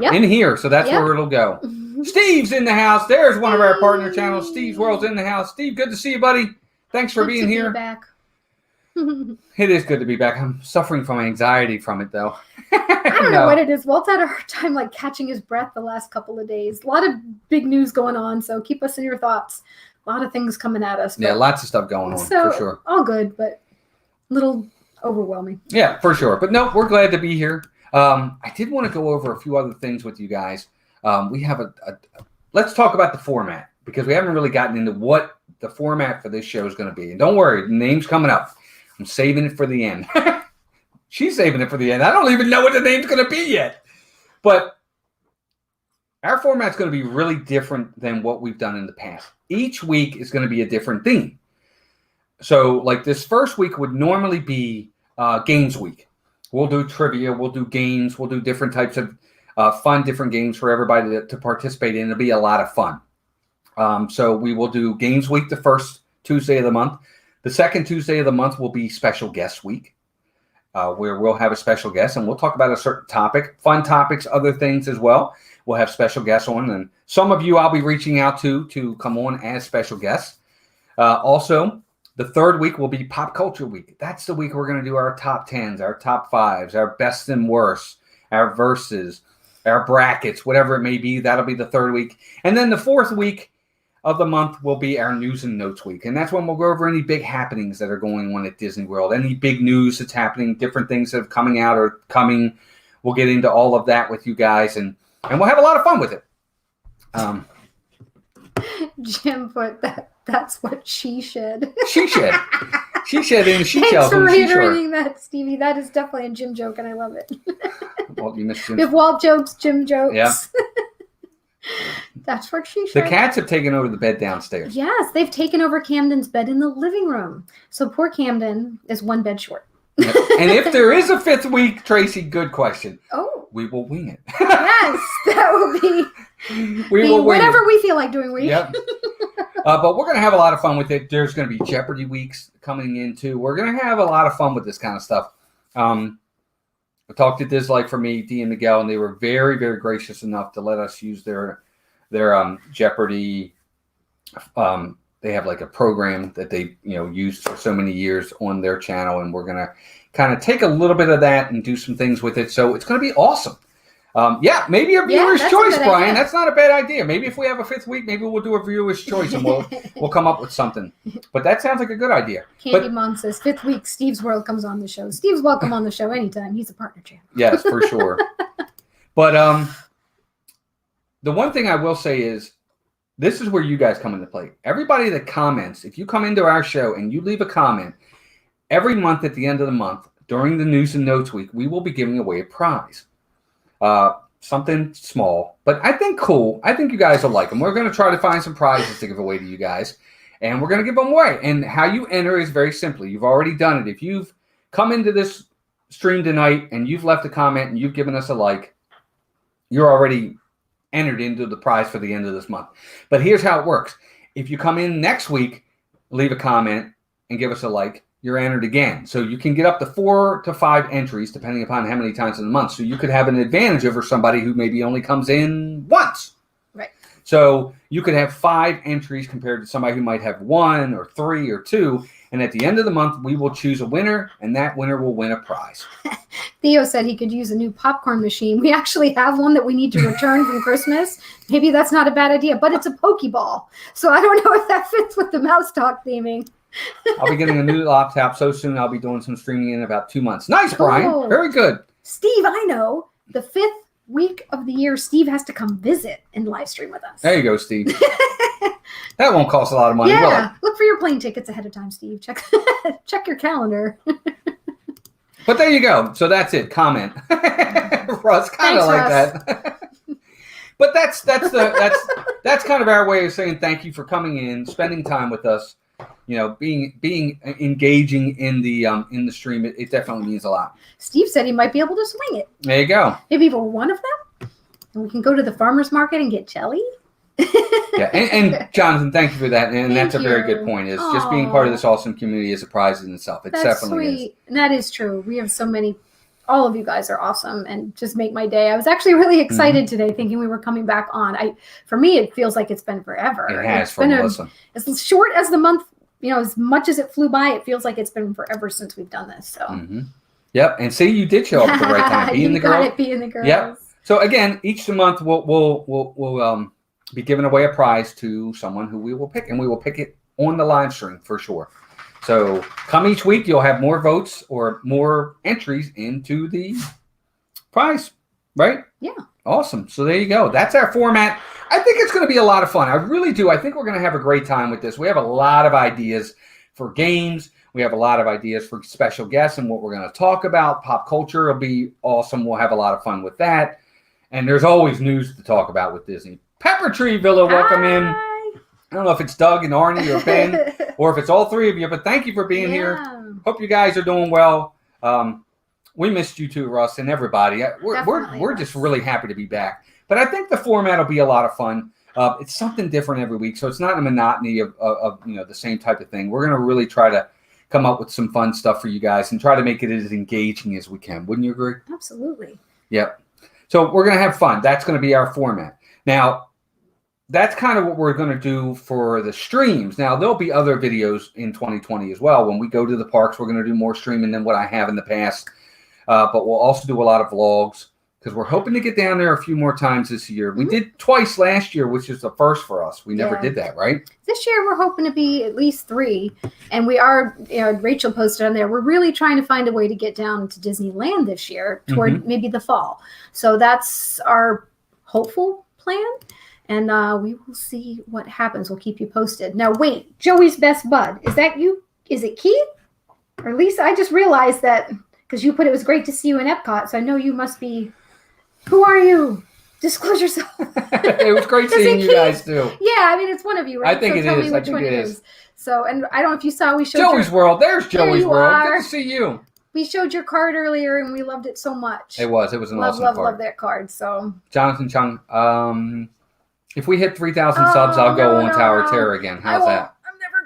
Yep. in here, so that's Yep. where it'll go. Steve's in the house. There's one of our partner channels. Steve's World's in the house. Steve, good to see you, buddy. Thanks for Good being to here. Be back. It is good to be back. I'm suffering from anxiety from it, though. I don't know what it is. Walt's had a hard time like catching his breath the last couple of days. A lot of big news going on, so keep us in your thoughts. A lot of things coming at us. Yeah, lots of stuff going on, so, for sure. all good, but a little overwhelming. Yeah, for sure. But no, we're glad to be here. I did want to go over a few other things with you guys. We have let's talk about the format, because we haven't really gotten into what the format for this show is going to be. And don't worry, the name's coming up. I'm saving it for the end. She's saving it for the end. I don't even know what the name's going to be yet. But our format's going to be really different than what we've done in the past. Each week is going to be a different theme. So, like this first week would normally be games week. We'll do trivia. We'll do games. We'll do different types of fun, different games for everybody to participate in. It'll be a lot of fun. So we will do games week the first Tuesday of the month. The second Tuesday of the month will be special guest week, where we'll have a special guest and we'll talk about a certain topic, fun topics, other things as well. We'll have special guests on, and some of you I'll be reaching out to come on as special guests. Also, the third week will be pop culture week. That's the week we're going to do our top 10s, our top 5s, our best and worst, our verses, our brackets, whatever it may be. That'll be the third week. And then the fourth week of the month will be our news and notes week. And that's when we'll go over any big happenings that are going on at Disney World, any big news that's happening, different things that are coming out or coming. We'll get into all of that with you guys, and we'll have a lot of fun with it. Jim put that's what she said. She said. She said in she Thanks tells for him she sure. reiterating that, Stevie. That is definitely a Jim joke, and I love it. Well, you missed Jim. If Walt jokes, Jim jokes. Yeah. That's what she The said. cats have taken over the bed downstairs. Yes, they've taken over Camden's bed in the living room. So poor Camden is one bed short. Yep. And if there is a fifth week, Tracy, good question. Oh, We will wing it. yes, that will be We will wing whatever it. we feel like doing. Yep. But we're going to have a lot of fun with it. There's going to be Jeopardy weeks coming in, too. We're going to have a lot of fun with this kind of stuff. I talked to Dislike for Me, Dee and Miguel, and they were very, very gracious enough to let us use their Jeopardy. They have like a program that they used for so many years on their channel, and we're going to kind of take a little bit of that and do some things with it. So it's going to be awesome. Maybe a viewer's that's a choice, good Brian. idea. That's not a bad idea. Maybe if we have a fifth week, maybe we'll do a viewer's choice and we'll come up with something. But that sounds like a good idea. Candy Mom says, 5th week, Steve's World comes on the show. Steve's welcome on the show anytime. He's a partner channel. Yes, for sure. But the one thing I will say is, this is where you guys come into play. Everybody that comments, if you come into our show and you leave a comment, every month at the end of the month, during the News and Notes week, we will be giving away a prize. Something small, but I think cool. I think you guys will like them. We're going to try to find some prizes to give away to you guys, and we're going to give them away. And how you enter is very simply. You've already done it. If you've come into this stream tonight and you've left a comment and you've given us a like, you're already entered into the prize for the end of this month. But here's how it works. If you come in next week, leave a comment and give us a like, you're entered again. So you can get up to 4 to 5 entries depending upon how many times in the month. So you could have an advantage over somebody who maybe only comes in once. Right. So you could have 5 entries compared to somebody who might have 1 or 3 or 2. And at the end of the month, we will choose a winner, and that winner will win a prize. Theo said he could use a new popcorn machine. We actually have one that we need to return from Christmas. Maybe that's not a bad idea, but it's a Pokeball. So I don't know if that fits with the mouse talk theming. I'll be getting a new laptop so soon. I'll be doing some streaming in about 2 months. Nice, Brian. Cool. Very good. Steve, I know. The 5th week of the year, Steve has to come visit and live stream with us. There you go, Steve. That won't cost a lot of money, will it? Yeah, look for your plane tickets ahead of time, Steve. Check your calendar. But there you go. So that's it. Comment. Russ, kind Thanks, of like Russ. that. But that's kind of our way of saying thank you for coming in, spending time with us. being engaging in the stream, it definitely means a lot. Steve said he might be able to swing it. There you go. Maybe even one of them, and we can go to the farmer's market and get jelly. Yeah, and Jonathan, thank you for that. And that's a very you. good point. Is just being part of this awesome community is a prize in itself. It That's definitely sweet. And that is true. We have so many. All of you guys are awesome and just make my day. I was actually really excited today, thinking we were coming back on. For me, it feels like it's been forever. It has it's for been Melissa. As short as the month, as much as it flew by, it feels like it's been forever since we've done this. So. Yep, and see, you did show up at the right time. Being the girl. Being the girls. Yep. So again, each month we'll be giving away a prize to someone who we will pick, and we will pick it on the live stream for sure. So come each week, you'll have more votes or more entries into the prize, right? Yeah. Awesome. So there you go. That's our format. I think it's going to be a lot of fun. I really do. I think we're going to have a great time with this. We have a lot of ideas for games. We have a lot of ideas for special guests and what we're going to talk about. Pop culture will be awesome. We'll have a lot of fun with that. And there's always news to talk about with Disney. Pepper Tree Villa, welcome in. I don't know if it's Doug and Arnie or Ben or if it's all three of you, but thank you for being here. Hope you guys are doing well. We missed you too, Russ, and everybody. We're just really happy to be back. But I think the format will be a lot of fun. It's something different every week, so it's not a monotony of the same type of thing. We're going to really try to come up with some fun stuff for you guys and try to make it as engaging as we can. Wouldn't you agree? Absolutely. Yep. So we're going to have fun. That's going to be our format. Now, that's kind of what we're going to do for the streams. Now, there'll be other videos in 2020 as well. When we go to the parks, we're going to do more streaming than what I have in the past. But we'll also do a lot of vlogs because we're hoping to get down there a few more times this year. We did twice last year, which is the first for us. We never did that, right? This year, we're hoping to be at least 3. And we are, Rachel posted on there, we're really trying to find a way to get down to Disneyland this year toward maybe the fall. So that's our hopeful plan. And we will see what happens. We'll keep you posted. Now, wait, Joey's best bud. Is that you? Is it Keith? Or Lisa? I just realized that because you put it was great to see you in Epcot. So I know you must be. Who are you? Disclose yourself. It was great seeing you guys too. Yeah, I mean, it's one of you, right? I think so it tell is. me which one it is. So, and I don't know if you saw, we showed Joey's World. There's Joey's World. Are. Good to see you. We showed your card earlier, and we loved it so much. It was an awesome card. Love that card. So, Jonathan Chung, if we hit 3,000 subs, I'll go on Tower of Terror again. How's that? I'm never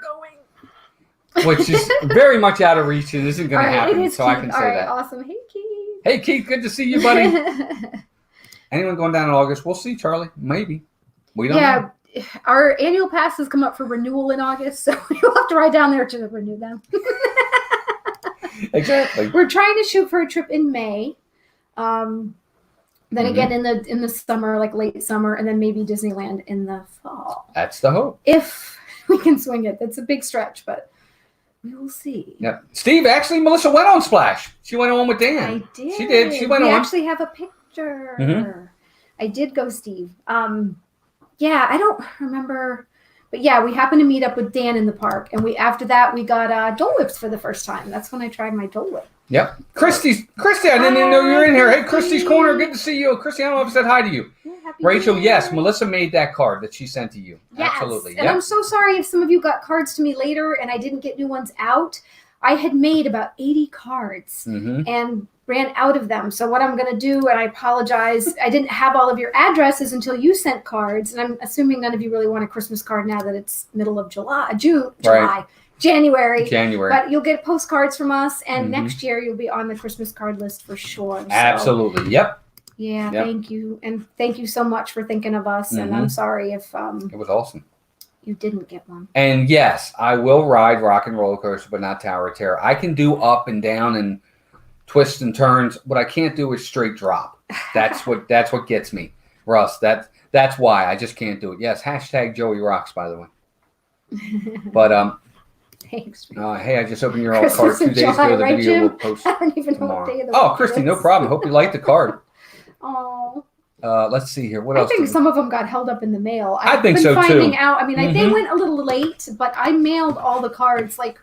going. Which is very much out of reach and isn't going to happen, so Keith. I can say that. Awesome. Hey, Keith. Hey, Keith, good to see you, buddy. Anyone going down in August? We'll see, Charlie. Maybe. We don't know. Our annual passes come up for renewal in August, so we'll have to ride down there to renew them. Exactly. We're trying to shoot for a trip in May. Then again in the summer, like late summer, and then maybe Disneyland in the fall. That's the hope. If we can swing it. That's a big stretch, but we will see. Yep. Steve, actually, Melissa went on Splash. She went on with Dan. I did. She did. She went on. We actually have a picture. I did go, Steve. Yeah, I don't remember. But yeah, we happened to meet up with Dan in the park. And after that, we got Dole Whips for the first time. That's when I tried my Dole Whip. Yep. Christy, I didn't even know you were in here. Hey, Christy's Corner, good to see you. Christy, I don't know if I said hi to you. Yeah, Rachel, yes, Melissa made that card that she sent to you. Yes. Absolutely. And I'm so sorry if some of you got cards to me later and I didn't get new ones out. I had made about 80 cards and ran out of them. So what I'm going to do, and I apologize, I didn't have all of your addresses until you sent cards. And I'm assuming none of you really want a Christmas card now that it's middle of January. But you'll get postcards from us, and next year you'll be on the Christmas card list for sure. So, absolutely. Yep. Yeah, thank you. And thank you so much for thinking of us. And I'm sorry if it was awesome. You didn't get one. And yes, I will ride Rock and Roller Coaster, but not Tower of Terror. I can do up and down and twists and turns. What I can't do is straight drop. That's what gets me, Russ. That's why I just can't do it. Yes, hashtag Joey Rocks, by the way. But thanks. Hey, I just opened your old card 2 days ago. The video will post I don't even tomorrow. know what day of the week Christy, it no is. problem. Hope you like the card. Oh. Let's see here. What else? I think some of them got held up in the mail. I think so, too. I've been finding out. I mean, they went a little late, but I mailed all the cards I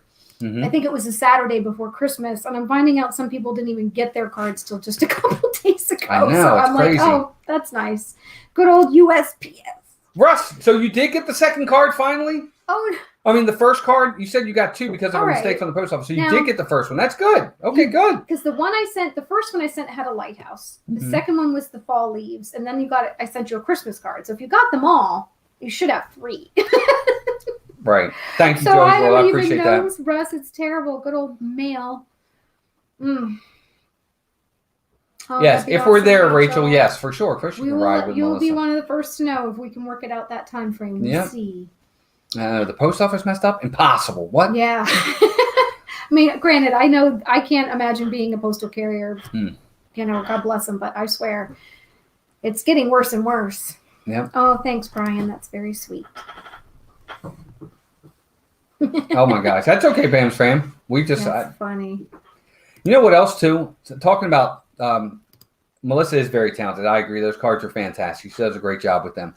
think it was a Saturday before Christmas, and I'm finding out some people didn't even get their cards till just a couple days ago. I know, so it's I'm crazy. like, oh, that's nice. Good old USPS. Russ, so you did get the second card finally? Oh, I mean, the first card, you said you got 2 because of a mistake from the post office. So you did get the first one. That's good. Okay, good. Because the first one I sent had a lighthouse. The Mhm. second one was the fall leaves. And then I sent you a Christmas card. So if you got them all, you should have 3. Right. Thank you, So Joey. I Well, I don't appreciate even that. know, Russ. It's terrible. Good old mail. Oh, Yes, that'd be if we're awesome, there, Rachel, yes, for sure. Christian can ride with You'll be Melissa. one of the first to know if we can work it out that time frame. We'll see. The post office messed up? Impossible. What? Yeah. I mean, granted, I know I can't imagine being a postal carrier. You know, God bless them, but I swear it's getting worse and worse. Yep. Oh, thanks, Brian. That's very sweet. Oh my gosh, that's okay, Bam's fam. We just, That's funny. you know what else too? So talking about Melissa is very talented. I agree. Those cards are fantastic. She does a great job with them.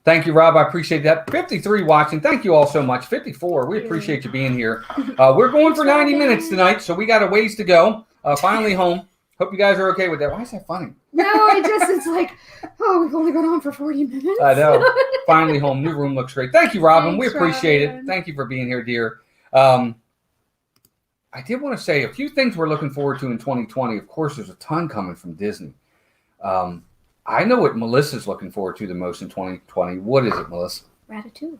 Thank you, Rob. I appreciate that. 53 watching. Thank you all so much. 54. We appreciate you being here. We're going for 90 minutes tonight, so we got a ways to go. Finally home. Hope you guys are okay with that. Why is that funny? No, it's like, oh, we've only gone on for 40 minutes. I know. Finally home. New room looks great. Thank you, Robin. Thanks, we appreciate Robin. it. Thank you for being here, dear. I did want to say a few things we're looking forward to in 2020. Of course, there's a ton coming from Disney. I know what Melissa's looking forward to the most in 2020. What is it, Melissa? Ratatouille.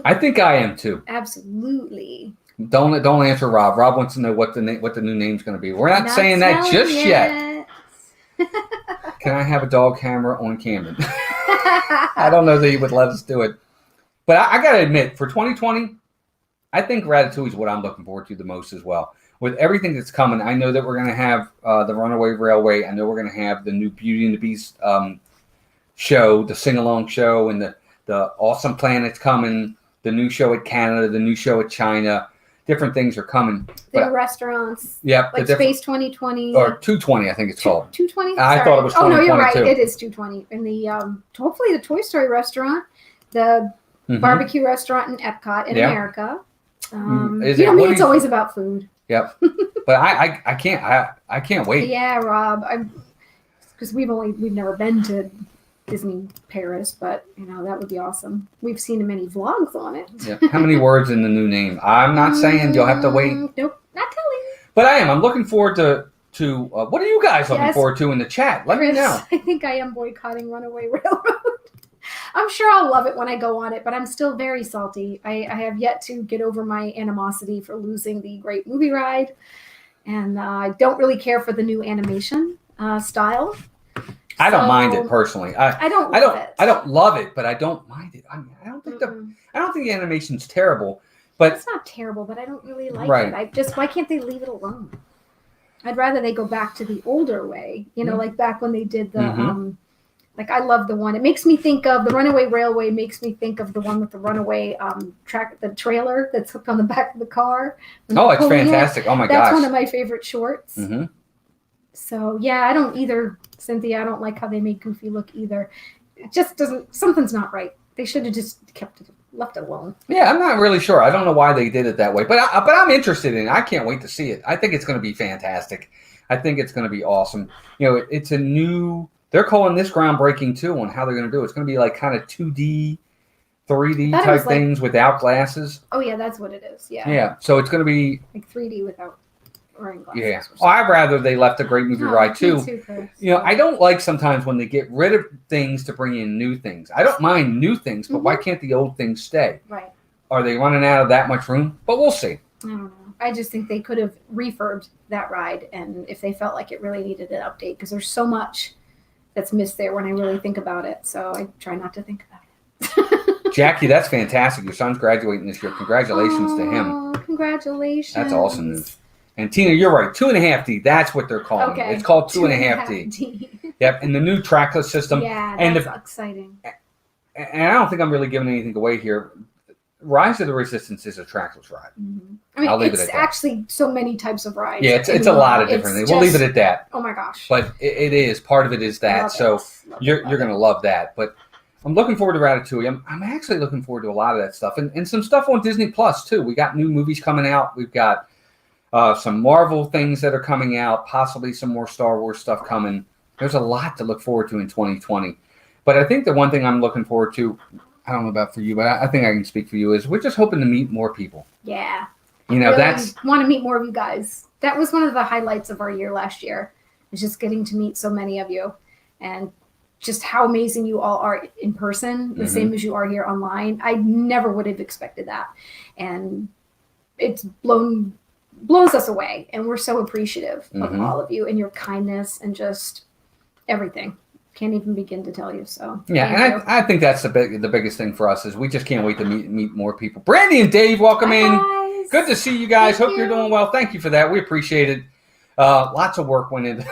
I think I am too. Absolutely. Don't answer Rob. Rob wants to know what the new name's going to be. We're not saying that just yet. Can I have a dog camera on Camden? I don't know that he would let us do it. But I got to admit, for 2020, I think Ratatouille is what I'm looking forward to the most as well. With everything that's coming, I know that we're going to have the Runaway Railway. I know we're going to have the new Beauty and the Beast show, the sing-along show, and the Awesome Planet's coming, the new show at Canada, the new show at China. Different things are coming. The restaurants. Yep. Like Space 2020. Or 220, I think it's called. 220? I thought it was 2022. Oh, no, you're right. It is 220. And the hopefully the Toy Story restaurant, the barbecue restaurant in Epcot in America. It's always about food. Yep. But I can't wait. Yeah, Rob. Because we've never been to Disney Paris, but that would be awesome. We've seen many vlogs on it. Yeah. How many words in the new name? I'm not saying. You'll have to wait. Nope, not telling. But I am. I'm looking forward to what are you guys looking forward to in the chat? Let me know. I think I am boycotting Runaway Railroad. I'm sure I'll love it when I go on it, but I'm still very salty. I have yet to get over my animosity for losing the Great Movie Ride, and I don't really care for the new animation style. I don't mind it personally. I don't love it, but I don't mind it. I mean, I don't think the animation's terrible, but it's not terrible. But I don't really like it. Why can't they leave it alone? I'd rather they go back to the older way. Like back when they did the Like I love the one. It makes me think of the Runaway Railway. Makes me think of the one with the runaway the trailer that's hooked on the back of the car. Oh, it's fantastic! Oh my gosh, that's one of my favorite shorts. Mm-hmm. So yeah, I don't either, Cynthia. I don't like how they made Goofy look either. It just doesn't. Something's not right. They should have just left it alone. Yeah, I'm not really sure. I don't know why they did it that way, but I'm interested in it. I can't wait to see it. I think it's going to be fantastic. I think it's going to be awesome. It's a new. They're calling this groundbreaking too on how they're going to do it. It's going to be like kind of 2D, 3D type things without glasses. Oh yeah, that's what it is. Yeah. Yeah. So it's going to be like 3D without wearing glasses. Yeah. Well, I'd rather they left a Great Movie Ride too. I don't like sometimes when they get rid of things to bring in new things. I don't mind new things, but why can't the old things stay? Right. Are they running out of that much room? But we'll see. I don't know. I just think they could have refurbed that ride, and if they felt like it really needed an update, because there's so much that's missed there when I really think about it. So I try not to think about it. Jackie, that's fantastic. Your son's graduating this year. Congratulations to him. Congratulations. That's awesome news. And Tina, you're right. 2.5D. That's what they're calling it. It's called 2.5D. Yep. And the new trackless system. Yeah, that's exciting. And I don't think I'm really giving anything away here. Rise of the Resistance is a trackless ride. Mm-hmm. I mean, it's actually so many types of rides. Yeah, it's a lot of different things. We'll leave it at that. Oh my gosh! But it is part of it is that. So you're going to love that. But I'm looking forward to Ratatouille. I'm actually looking forward to a lot of that stuff and some stuff on Disney Plus too. We got new movies coming out. We've got some Marvel things that are coming out. Possibly some more Star Wars stuff coming. There's a lot to look forward to in 2020. But I think the one thing I'm looking forward to. I don't know about for you, but I think I can speak for you, is we're just hoping to meet more people. Yeah. You know, Really want to meet more of you guys. That was one of the highlights of our year last year, was just getting to meet so many of you and just how amazing you all are in person, the same as you are here online. I never would have expected that. And it's blows us away. And we're so appreciative of all of you and your kindness and just everything. Can't even begin to tell you. So yeah, and I think that's the biggest thing for us is we just can't wait to meet more people. Brandy and Dave, welcome in. Guys. Good to see you guys. Thank Hope you. you're doing well. Thank you for that. We appreciate it. Lots of work went into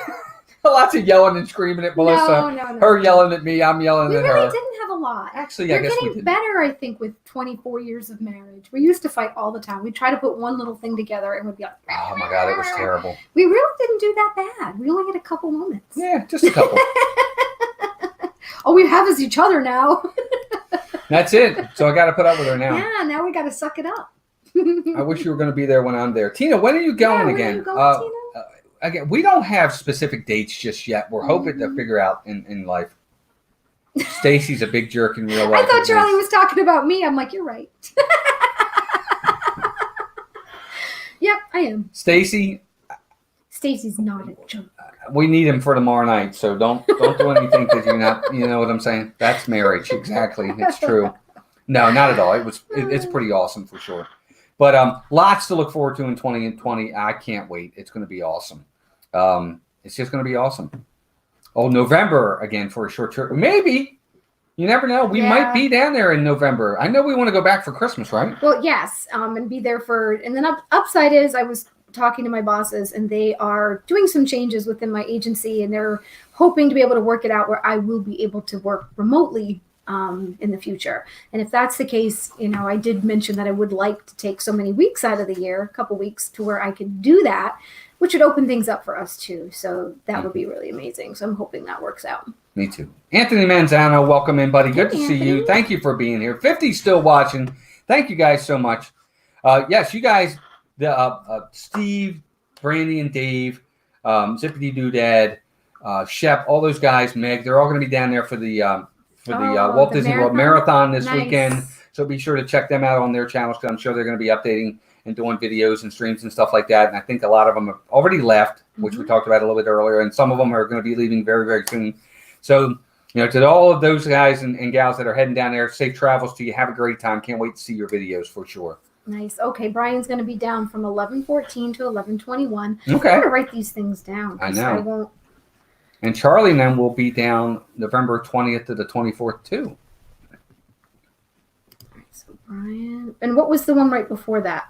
lots of yelling and screaming at Melissa. No. Her yelling at me. I'm yelling We at really her. didn't have a lot. Actually, We're I guess we getting did. better, I think, with 24 years of marriage. We used to fight all the time. We'd try to put one little thing together and we'd be like, Oh my God, it was terrible. We really didn't do that bad. We only had a couple moments. Yeah, just a couple. All we have is each other now. That's it. So I got to put up with her now. Yeah, now we got to suck it up. I wish you were going to be there when I'm there. Tina, when are you going when again? Are you going, Tina? Again, we don't have specific dates just yet. We're hoping to figure out in life. Stacy's a big jerk in real life. I thought Charlie was talking about me. I'm like, you're right. Yep, I am. Stacy's not a jerk. we need him for tomorrow night, so don't do anything because you're not. You know what I'm saying? That's marriage, exactly. It's true. No, not at all. It's pretty awesome for sure. But lots to look forward to in 2020. I can't wait. It's going to be awesome. It's just going to be awesome. Oh, November again for a short trip. Maybe. You never know. We might be down there in November. I know we want to go back for Christmas, right? Well, yes, and be there for. And then upside is I was talking to my bosses, and they are doing some changes within my agency, and they're hoping to be able to work it out where I will be able to work remotely in the future. And if that's the case, I did mention that I would like to take so many weeks out of the year, a couple weeks, to where I could do that, which would open things up for us too. So that would be really amazing. So I'm hoping that works out. Me too. Anthony Manzano, welcome in, buddy. Good to see you. Thank you for being here. 50's still watching. Thank you guys so much. Yes, you guys, Steve, Brandy, and Dave, Zippity Doodad, Shep, all those guys, Meg, they're all going to be down there for the Walt Disney World Marathon this weekend. So be sure to check them out on their channels because I'm sure they're going to be updating and doing videos and streams and stuff like that. And I think a lot of them have already left, which we talked about a little bit earlier. And some of them are going to be leaving very, very soon. So, to all of those guys and gals that are heading down there, safe travels to you. Have a great time. Can't wait to see your videos for sure. Nice. Okay, Brian's going to be down from 11:14 to 11:21. Okay. I'm going to write these things down. I know. I won't. And Charlie and them will be down November 20th to the 24th too. So Brian, and what was the one right before that?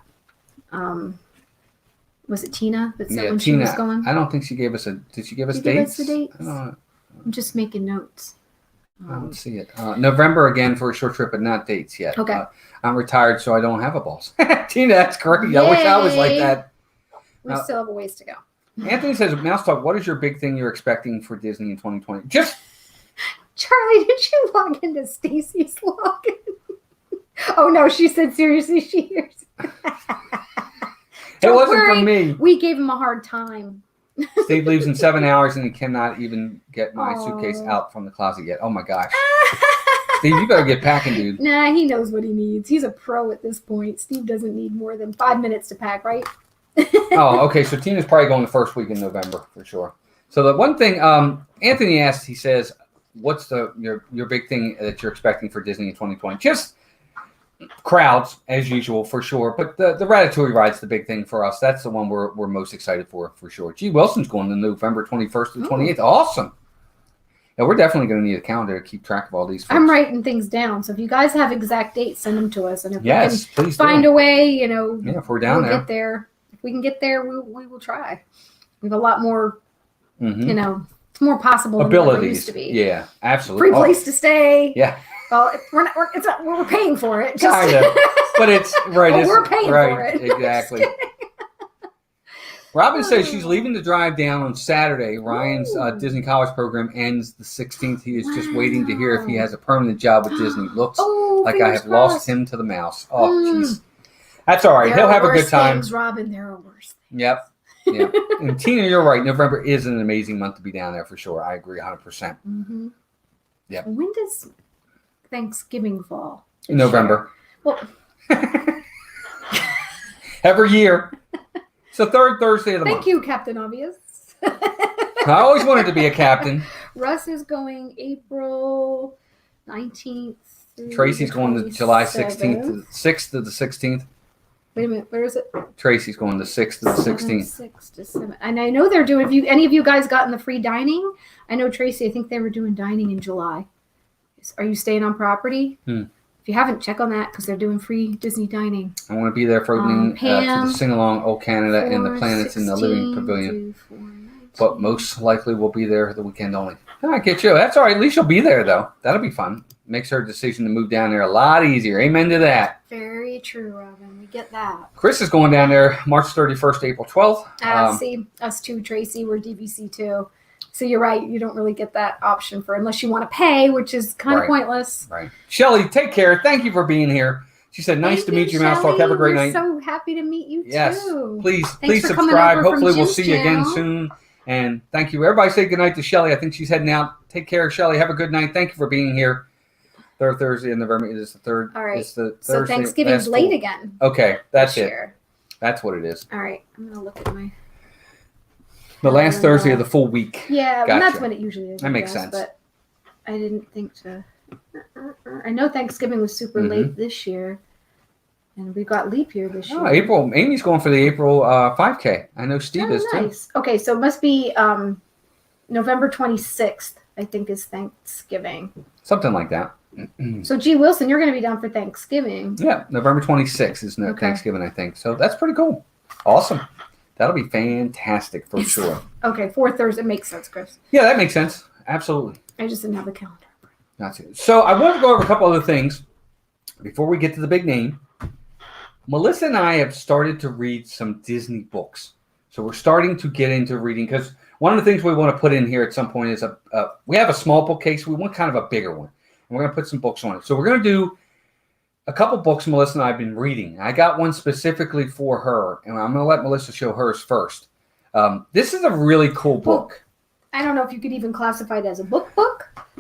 Was it Tina that said when she was going? I don't think she gave us did she give us She dates? gave us the dates? I don't know. I'm just making notes. I don't see it. November again for a short trip, but not dates yet. Okay. I'm retired, so I don't have a boss. Tina, that's great. I wish I was like that. We still have a ways to go. Anthony says, Mouse Talk, what is your big thing you're expecting for Disney in 2020? Charlie, did you log into Stacy's login? Oh, no, she said seriously, she hears. It wasn't for me. We gave him a hard time. Steve leaves in 7 hours, and he cannot even get my suitcase out from the closet yet. Oh, my gosh. Steve, you better get packing, dude. Nah, he knows what he needs. He's a pro at this point. Steve doesn't need more than 5 minutes to pack, right? Oh, okay. So Tina's probably going the first week in November for sure. So the one thing Anthony asked, he says, what's your big thing that you're expecting for Disney in 2020? Just crowds, as usual, for sure. But the Ratatouille ride's the big thing for us. That's the one we're most excited for sure. G. Wilson's going to November 21st to the 28th. Awesome. Yeah, we're definitely going to need a calendar to keep track of all these folks. I'm writing things down. So if you guys have exact dates, send them to us. And if we please can find a way, if we're down there. Get there. If we can get there, we will try. We have a lot more, it's more possible than it used to be. Yeah, absolutely. Free place to stay. Yeah. Well, we're paying for it. Kind of. But it's right. But we're paying for it. Exactly. Robin says she's leaving to drive down on Saturday. Ryan's Disney College program ends the 16th. He is just waiting to hear if he has a permanent job with Disney. Looks like I have lost him to the mouse. Oh, jeez. That's all right. He'll have a good time. Things, Robin, there are worse things. Yep. And Tina, you're right. November is an amazing month to be down there for sure. I agree 100%. Mm-hmm. Yep. When does Thanksgiving fall. In November. Well, Every year. It's the third Thursday of the month. thank you, Captain Obvious. I always wanted to be a captain. Russ is going April 19th. Tracy's going to July 16th to the 6th to the 16th. Wait a minute, where is it? Tracy's going the 6th to the 16th. 6 to 7. And I know they're doing, if any of you guys gotten the free dining, I know Tracy, I think they were doing dining in July. Are you staying on property? If you haven't, check on that because they're doing free Disney dining. I want to be there for opening to Pam, the sing-along Old Canada and the Planets in the Living Pavilion. But most likely we'll be there the weekend only. I get you. That's all right. At least you'll be there, though. That'll be fun. Makes her decision to move down there a lot easier. Amen to that. Very true, Robin. We get that. Chris is going down there March 31st, April 12th. See, us too, Tracy. We're DVC too. So you're right. You don't really get that option for unless you want to pay, which is kind of pointless. Right. Shelly, take care. Thank you for being here. She said, nice to meet you, Mouse Talk. Have a great night. So happy to meet you yes. too. Please Thanks for coming subscribe. over from Hopefully we'll Jim's see you again channel. soon. And thank you. Everybody say goodnight to Shelly. I think she's heading out. Take care, Shelly. Have a good night. Thank you for being here. Third Thursday in November. It is the third. All right. It's the So Thursday. Thanksgiving's late again. Okay. That's this it. year. That's what it is. All right. I'm going to look at my. The last Thursday of the full week. Yeah, well, Gotcha. that's when it usually is. That I makes guess, sense. But I didn't think to. I know Thanksgiving was super late this year. And we got leap year this year. Oh, April. Amy's going for the April 5K. I know Steve is too. Nice. Okay, so it must be November 26th, I think, is Thanksgiving. Something like that. So, G. Wilson, you're going to be down for Thanksgiving. Yeah, November 26th is Thanksgiving, I think. So that's pretty cool. Awesome. That'll be fantastic for sure. Okay, fourth Thursday makes sense, Chris. Yeah, that makes sense. Absolutely. I just didn't have the calendar. That's it. So I want to go over a couple other things before we get to the big name. Melissa and I have started to read some Disney books. So we're starting to get into reading because one of the things we want to put in here at some point is we have a small bookcase. We want kind of a bigger one. And we're going to put some books on it. So we're going to do a couple books Melissa and I have been reading. I got one specifically for her, and I'm going to let Melissa show hers first. This is a really cool book. I don't know if you could even classify it as a book,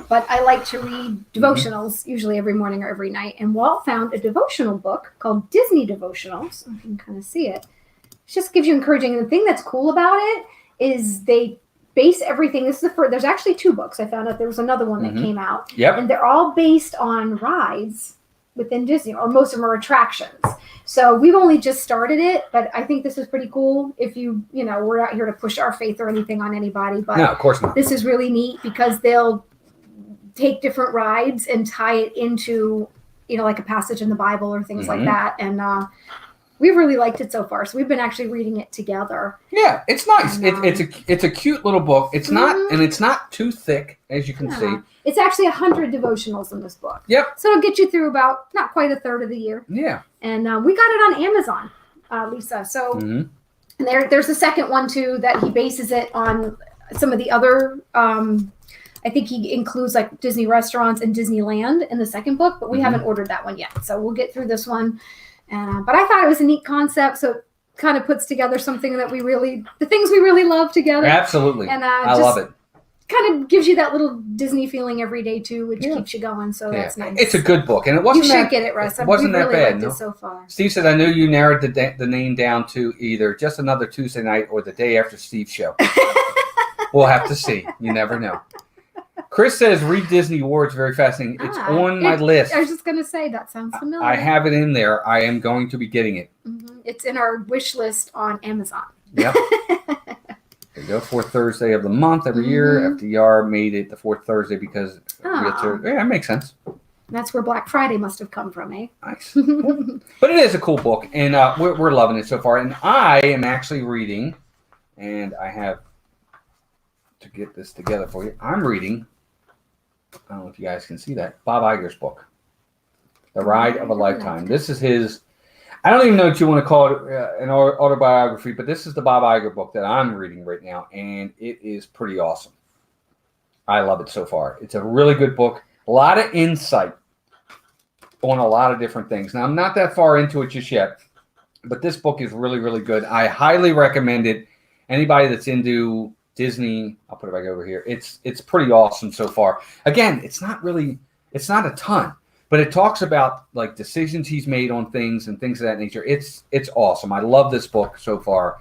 but I like to read devotionals usually every morning or every night. And Walt found a devotional book called Disney Devotionals. You can kind of see it. It just gives you encouraging. And the thing that's cool about it is they base everything. This is the first. There's actually two books. I found out there was another one that came out. Yep. And they're all based on rides within Disney, or most of them are attractions. So we've only just started it, but I think this is pretty cool. If we're not here to push our faith or anything on anybody, but no, of course not. This is really neat because they'll take different rides and tie it into, like a passage in the Bible or things like that. And we've really liked it so far. So we've been actually reading it together. Yeah, it's nice. And, it's a cute little book. It's not, and it's not too thick, as you can see. It's actually 100 devotionals in this book. Yep. So it'll get you through about not quite a third of the year. Yeah. And we got it on Amazon, Lisa. So and there's a second one too that he bases it on some of the other. I think he includes like Disney restaurants and Disneyland in the second book, but we haven't ordered that one yet. So we'll get through this one. But I thought it was a neat concept. So it kind of puts together something that the things we really love together. Absolutely. And I love it. Kind of gives you that little Disney feeling every day too, which keeps you going. So that's nice. It's a good book, and it wasn't. You should get it, Russ. Wasn't that bad? Liked it so far. Steve said, "I knew you narrowed the name down to either just another Tuesday night or the day after Steve's show." We'll have to see. You never know. Chris says, "Read Disney Awards. Very fascinating. It's on my list." I was just going to say that sounds familiar. I have it in there. I am going to be getting it. It's in our wish list on Amazon. Yep. There you go. Fourth Thursday of the month every year. FDR made it the fourth Thursday because it makes sense. That's where Black Friday must have come from, eh? Nice. But it is a cool book, and we're loving it so far. And I am actually reading, and I have to get this together for you. I'm reading, I don't know if you guys can see that, Bob Iger's book, The Ride of a Lifetime. This is his, I don't even know what you want to call it, an autobiography, but this is the Bob Iger book that I'm reading right now, and it is pretty awesome. I love it so far. It's a really good book. A lot of insight on a lot of different things. Now, I'm not that far into it just yet, but this book is really, really good. I highly recommend it. Anybody that's into Disney, I'll put it back over here. It's pretty awesome so far. Again, it's not a ton, but it talks about like decisions he's made on things and things of that nature. It's awesome. I love this book so far.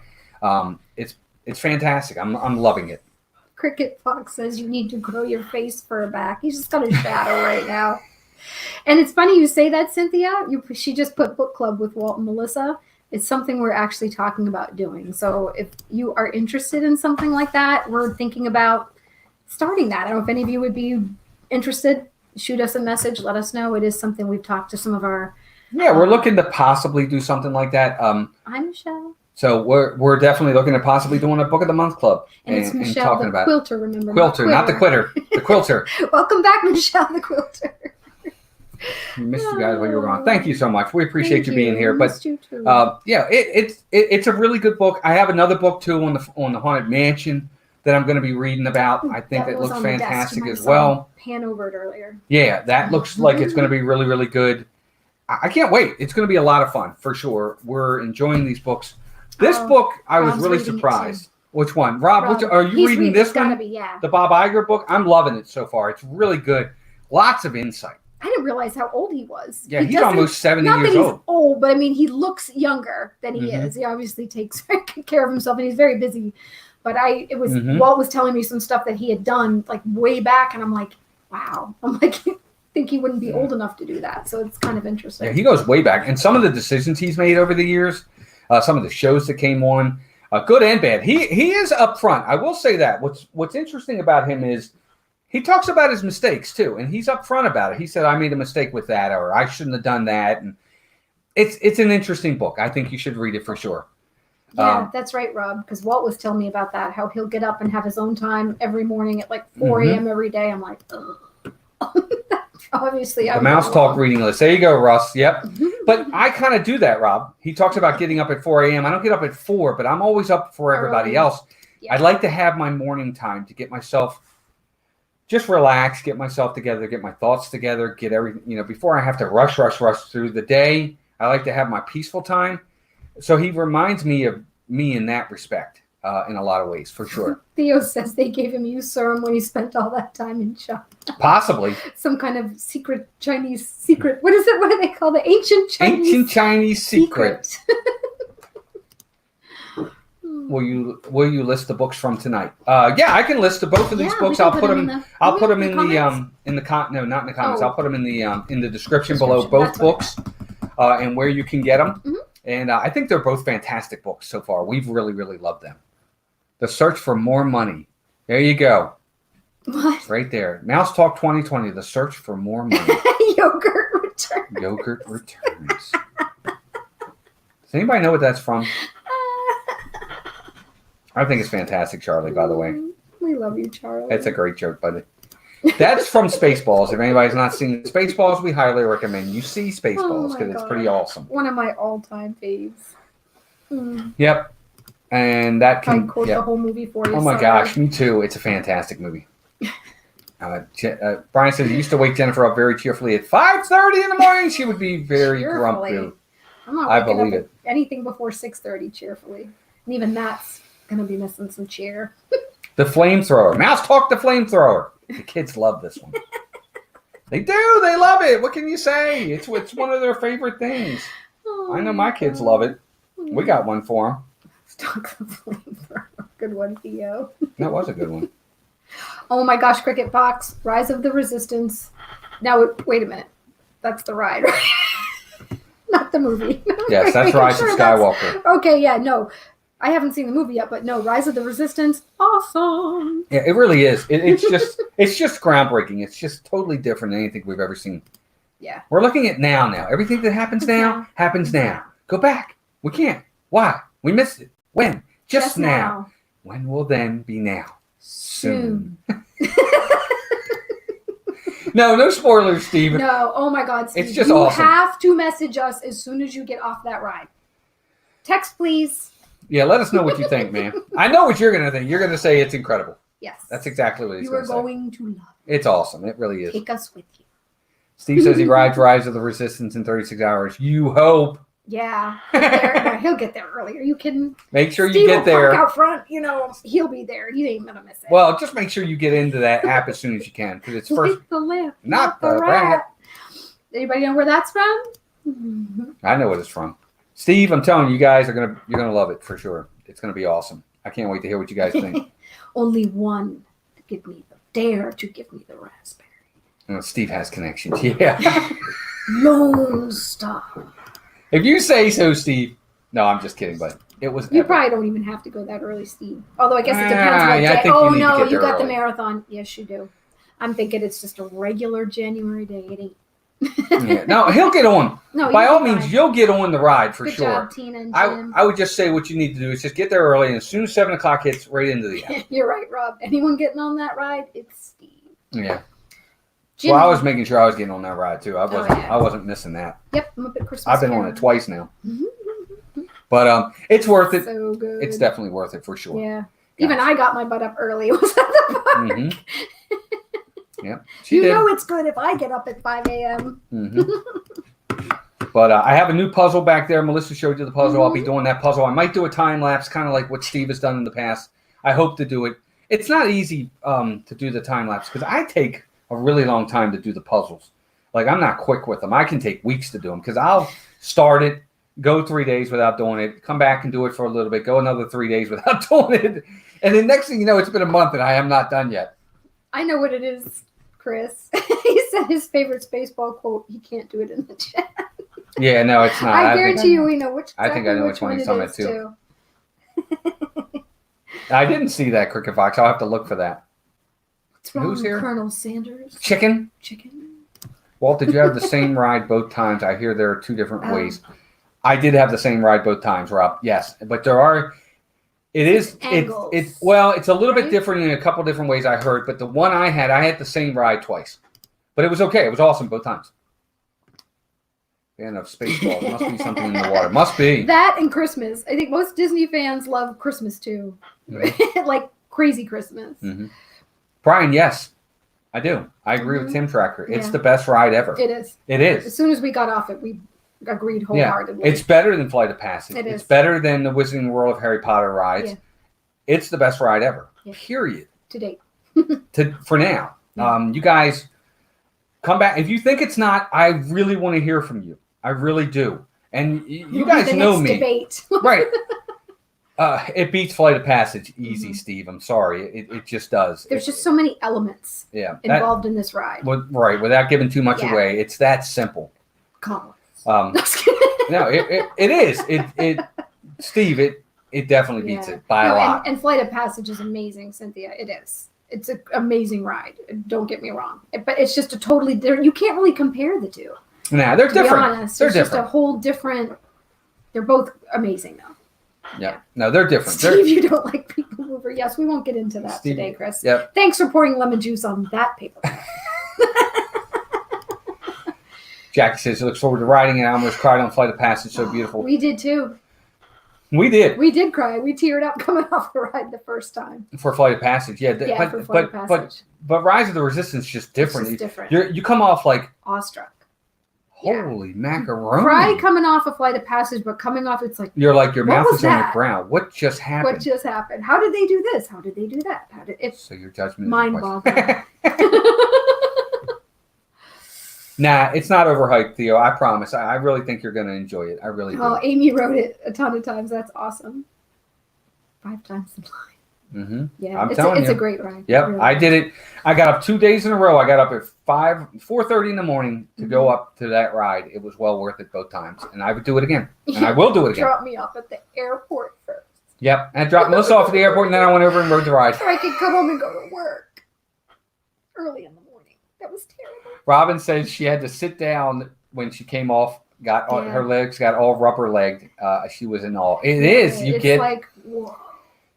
It's fantastic. I'm loving it. Cricket Fox says you need to grow your face fur back. He's just got a shadow right now. And it's funny you say that, Cynthia. She just put book club with Walt and Melissa. It's something we're actually talking about doing. So if you are interested in something like that, we're thinking about starting that. I don't know if any of you would be interested. Shoot us a message. Let us know. It is something we've talked to some of our. Yeah, we're looking to possibly do something like that. I'm Michelle. So we're definitely looking at possibly doing a book of the month club and it's Michelle talking the about quilter. Remember, quilter, not the quitter, the quilter. Welcome back, Michelle the quilter. You missed you guys while you were gone. Thank you so much. We appreciate you being here. But you too. yeah, it's a really good book. I have another book too on the Haunted Mansion that I'm going to be reading about. I think it looks fantastic as well. Pan over it earlier. Yeah, that looks like it's going to be really, really good. I can't wait. It's going to be a lot of fun for sure. We're enjoying these books. This book, I was Rob's really reading it surprised. Which one? Rob, are you reading this one? Be, yeah. The Bob Iger book? I'm loving it so far. It's really good. Lots of insight. I didn't realize how old he was. Yeah, he's almost 70 years old. Not that he's old, but I mean, he looks younger than he is. He obviously takes very good care of himself, and he's very busy. But Walt was telling me some stuff that he had done like way back, and I'm like, wow. I'm like, I think he wouldn't be old enough to do that. So it's kind of interesting. Yeah, he goes way back. And some of the decisions he's made over the years, some of the shows that came on, good and bad. He is upfront. I will say that. What's interesting about him is he talks about his mistakes too, and he's upfront about it. He said, I made a mistake with that, or I shouldn't have done that. And it's an interesting book. I think you should read it for sure. Yeah, that's right, Rob, because Walt was telling me about that, how he'll get up and have his own time every morning at like 4 a.m. every day. I'm like, ugh. Obviously, the Mouse Talk reading list. There you go, Russ. Yep. But I kind of do that, Rob. He talks about getting up at 4 a.m. I don't get up at 4, but I'm always up before everybody else. Yeah. I'd like to have my morning time to get myself just relax, get myself together, get my thoughts together, get everything, before I have to rush through the day. I like to have my peaceful time. So he reminds me of me in that respect, in a lot of ways, for sure. Theo says they gave him Usurm when he spent all that time in China. Possibly. Some kind of Chinese secret. What is it? What do they call the ancient Chinese secret? Will you list the books from tonight? Yeah, I can list both of these books. I'll put them in the comments. I'll put them in the description below, both books, and where you can get them. Mm-hmm. And I think they're both fantastic books so far. We've really, really loved them. The Search for More Money. There you go. What? Right there. Mouse Talk 2020. The Search for More Money. Yogurt Returns. Yogurt Returns. Does anybody know what that's from? I think it's fantastic, Charlie, by the way. We love you, Charlie. It's a great joke, buddy. That's from Spaceballs. If anybody's not seen Spaceballs, we highly recommend you see Spaceballs because it's pretty awesome. One of my all-time faves. Yep. And that can... I quote the whole movie for you. Oh, my gosh. Me too. It's a fantastic movie. Brian says he used to wake Jennifer up very cheerfully at 5:30 in the morning. She would be very grumpy. I'm not I believe it. Anything before 6:30 cheerfully. And even that's going to be missing some cheer. The Flamethrower. Mouse Talk the Flamethrower. The kids love this one. They do. They love it. What can you say? It's one of their favorite things. Oh, I know my kids love it. We got one for them. Talk the Flamethrower. Good one, Theo. That was a good one. Oh my gosh, Cricket Fox. Rise of the Resistance. Now, wait a minute. That's the ride, right? Not the movie. Yes, that's Rise of Skywalker. Okay, yeah, no. I haven't seen the movie yet, but no, Rise of the Resistance, awesome. Yeah, it really is. It's just groundbreaking. It's just totally different than anything we've ever seen. Yeah. We're looking at now. Everything that happens now happens now. Go back. We can't. Why? We missed it. When? Just now. When will then be now? Soon. No spoilers, Steven. No. Oh my God, Steve. It's just awesome. You have to message us as soon as you get off that ride. Text, please. Yeah, let us know what you think, man. I know what you're going to think. You're going to say it's incredible. Yes. That's exactly what he's going to say. You are going to love it. It's awesome. It really is. Take us with you. Steve says he rides Rise of the Resistance in 36 hours. You hope. Yeah. He'll get there early. Are you kidding? Make sure Steve you get there. Park out front. He'll be there. He ain't going to miss it. Well, just make sure you get into that app as soon as you can because it's first. The lift, not the rat. Anybody know where that's from? I know what it's from. Steve, I'm telling you, guys you're gonna love it for sure. It's gonna be awesome. I can't wait to hear what you guys think. Only one to dare to give me the raspberry. Steve has connections. Yeah. Lone Star. If you say so, Steve. No, I'm just kidding, but it was. You epic. probably don't even have to go that early, Steve. Although I guess it depends what yeah, I day. think Oh you need to no, get you there got the early. marathon. Yes, you do. I'm thinking it's just a regular January day. It ain't. Yeah. No, he'll get on. No, By you'll all be means, fine. you'll get on the ride for Good sure. job, Tina and Jim. I would just say what you need to do is just get there early, and as soon as 7 o'clock hits, right into the app. You're right, Rob. Anyone getting on that ride? It's Steve. Yeah. Jim. Well, I was making sure I was getting on that ride too. I yeah. wasn't missing that. Yep, I'm a bit Christmas. I've been on Carol. it twice now. Mhm. But it's worth it. So good. It's definitely worth it for sure. Yeah. Even I got my butt up early. It was at the park. Mm-hmm. Yep. You know it's good if I get up at 5 a.m. Mm-hmm. But I have a new puzzle back there. Melissa showed you the puzzle. I'll be doing that puzzle. I might do a time lapse, kind of like what Steve has done in the past. I hope to do it. It's not easy to do the time lapse because I take a really long time to do the puzzles. Like I'm not quick with them. I can take weeks to do them because I'll start it, go 3 days without doing it, come back and do it for a little bit, go another 3 days without doing it. And then next thing you know, it's been a month and I am not done yet. I know what it is, Chris. He said his favorite Spaceball quote. He can't do it in the chat. Yeah, no, it's not. I guarantee you we know which. I think I know which one he's talking about, too. I didn't see that, Cricket Fox. I'll have to look for that. What's wrong, Who's here? Colonel Sanders? Chicken? Chicken? Walt, did you have the same ride both times? I hear there are two different Oh. ways. I did have the same ride both times, Rob. Yes, but there are. It is. Angles, It's well. It's a little bit right? different in a couple different ways. I heard, but the one I had the same ride twice, but it was okay. It was awesome both times. Fan of Spaceball. Must be something in the water. Must be. That and Christmas. I think most Disney fans love Christmas too. Mhm. Like crazy Christmas. Mm-hmm. Brian, yes, I do. I agree with Mhm. Tim Tracker. It's Yeah. the best ride ever. It is. It is. As soon as we got off it, we agreed Yeah, wholeheartedly. it's better than Flight of Passage. It It's is. better than the Wizarding World of Harry Potter rides. Yeah. It's the best ride ever. Yeah. Period. to date. For now. Yeah. You guys come back. If you think it's not, I really want to hear from you. I really do. And you It'll be guys the know next me. Debate. Right. It beats Flight of Passage easy, Mhm. Steve. I'm sorry. It just does. There's just so many elements yeah. involved in this ride. Right. Without giving too much Yeah. away. It's that simple. Come Um, No, it is. Steve, it definitely beats Yeah. it by a lot. And Flight of Passage is amazing, Cynthia. It is. It's an amazing ride. Don't get me wrong. But it's just a totally different. You can't really compare the two. Nah, they're To different. be honest, They're it's just a different. whole different. They're both amazing though. Yeah. No, they're different. Steve, you don't like People Mover. Yes, we won't get into that Steve- today, Chris. Yep. Thanks for pouring lemon juice on that paper. Jackie says, looks forward to riding it. I almost cried on Flight of Passage. So beautiful. We did too. We did. We did cry. We teared up coming off the ride the first time. For Flight of Passage. Yeah. Yeah, for Flight of Passage. But Rise of the Resistance is just different. It's just different. You come off like, Awestruck. Yeah. holy macaroni. Cry coming off a Flight of Passage, but coming off, it's like, You're like, your What mouth was is on the that? ground. What just happened? what just happened? How did they do this? How did they do that? How did it's So your judgment is mind-boggling. Nah, it's not overhyped, Theo. I promise. I really think you're going to enjoy it. I really do. Oh, Amy wrote it a ton of times. That's awesome. 5 times the line. Mm-hmm. Yeah, I'm it's telling it's you. a great ride. Yep, Really I is. did it. I got up 2 days in a row. I got up at 4:30 in the morning to go Mm-hmm. up to that ride. It was well worth it both times, and I would do it again, and I will do it again. Drop me off at the airport first, Yep, I dropped Melissa off at the airport, and then I went over and rode the ride. so I could come home and go to work early in the morning. That was terrible. Robin said she had to sit down when she came off. Got all, Yeah. her legs got all rubber legged. She was in awe. It is. You it's get. like, whoa,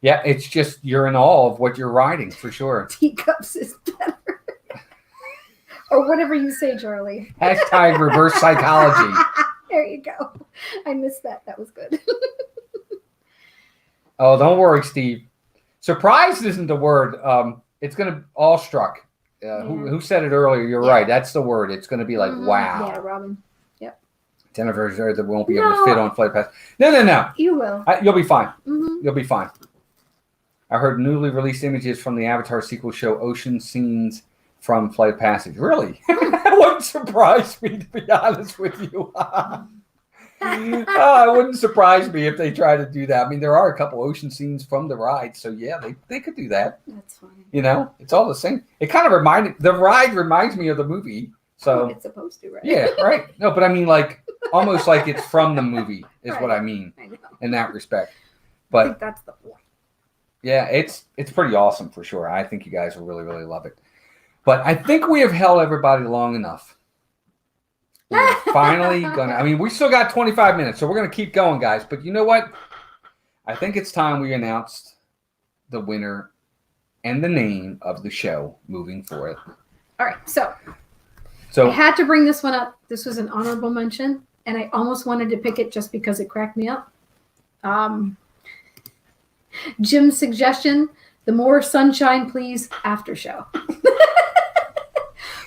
Yeah, it's just you're in awe of what you're riding for sure. teacups is better, or whatever you say, Charlie. Hashtag reverse psychology. There you go. I missed that. That was good. Oh, don't worry, Steve. Surprised isn't the word. It's going to awestruck. Who said it earlier? You're Yeah. right. That's the word. It's going to be like, Mhm. wow. Yeah, Robin. Jennifer's there that won't be able to No. fit on Flight Pass. No. You will. You'll be fine. Hmm. You'll be fine. I heard newly released images from the Avatar sequel show ocean scenes from Flight of Passage. Really? Well, wouldn't surprise me, to be honest with you. It wouldn't surprise me if they try to do that. I mean, there are a couple ocean scenes from the ride, so yeah, they could do that. That's funny. You know, it's all the same. It kind of the ride reminds me of the movie. So it's supposed to, right? Yeah, right. No, but I mean, like, almost like it's from the movie is Right. what I mean I know. in that respect. I But think that's the point. yeah, it's pretty awesome for sure. I think you guys will really, really love it. But I think we have held everybody long enough. We're finally gonna. I mean, we still got 25 minutes, so we're gonna keep going, guys. But you know what? I think it's time we announced the winner and the name of the show moving forward. All right, so So I had to bring this one up. This was an honorable mention, and I almost wanted to pick it just because it cracked me up. Jim's suggestion: the More Sunshine Please after show.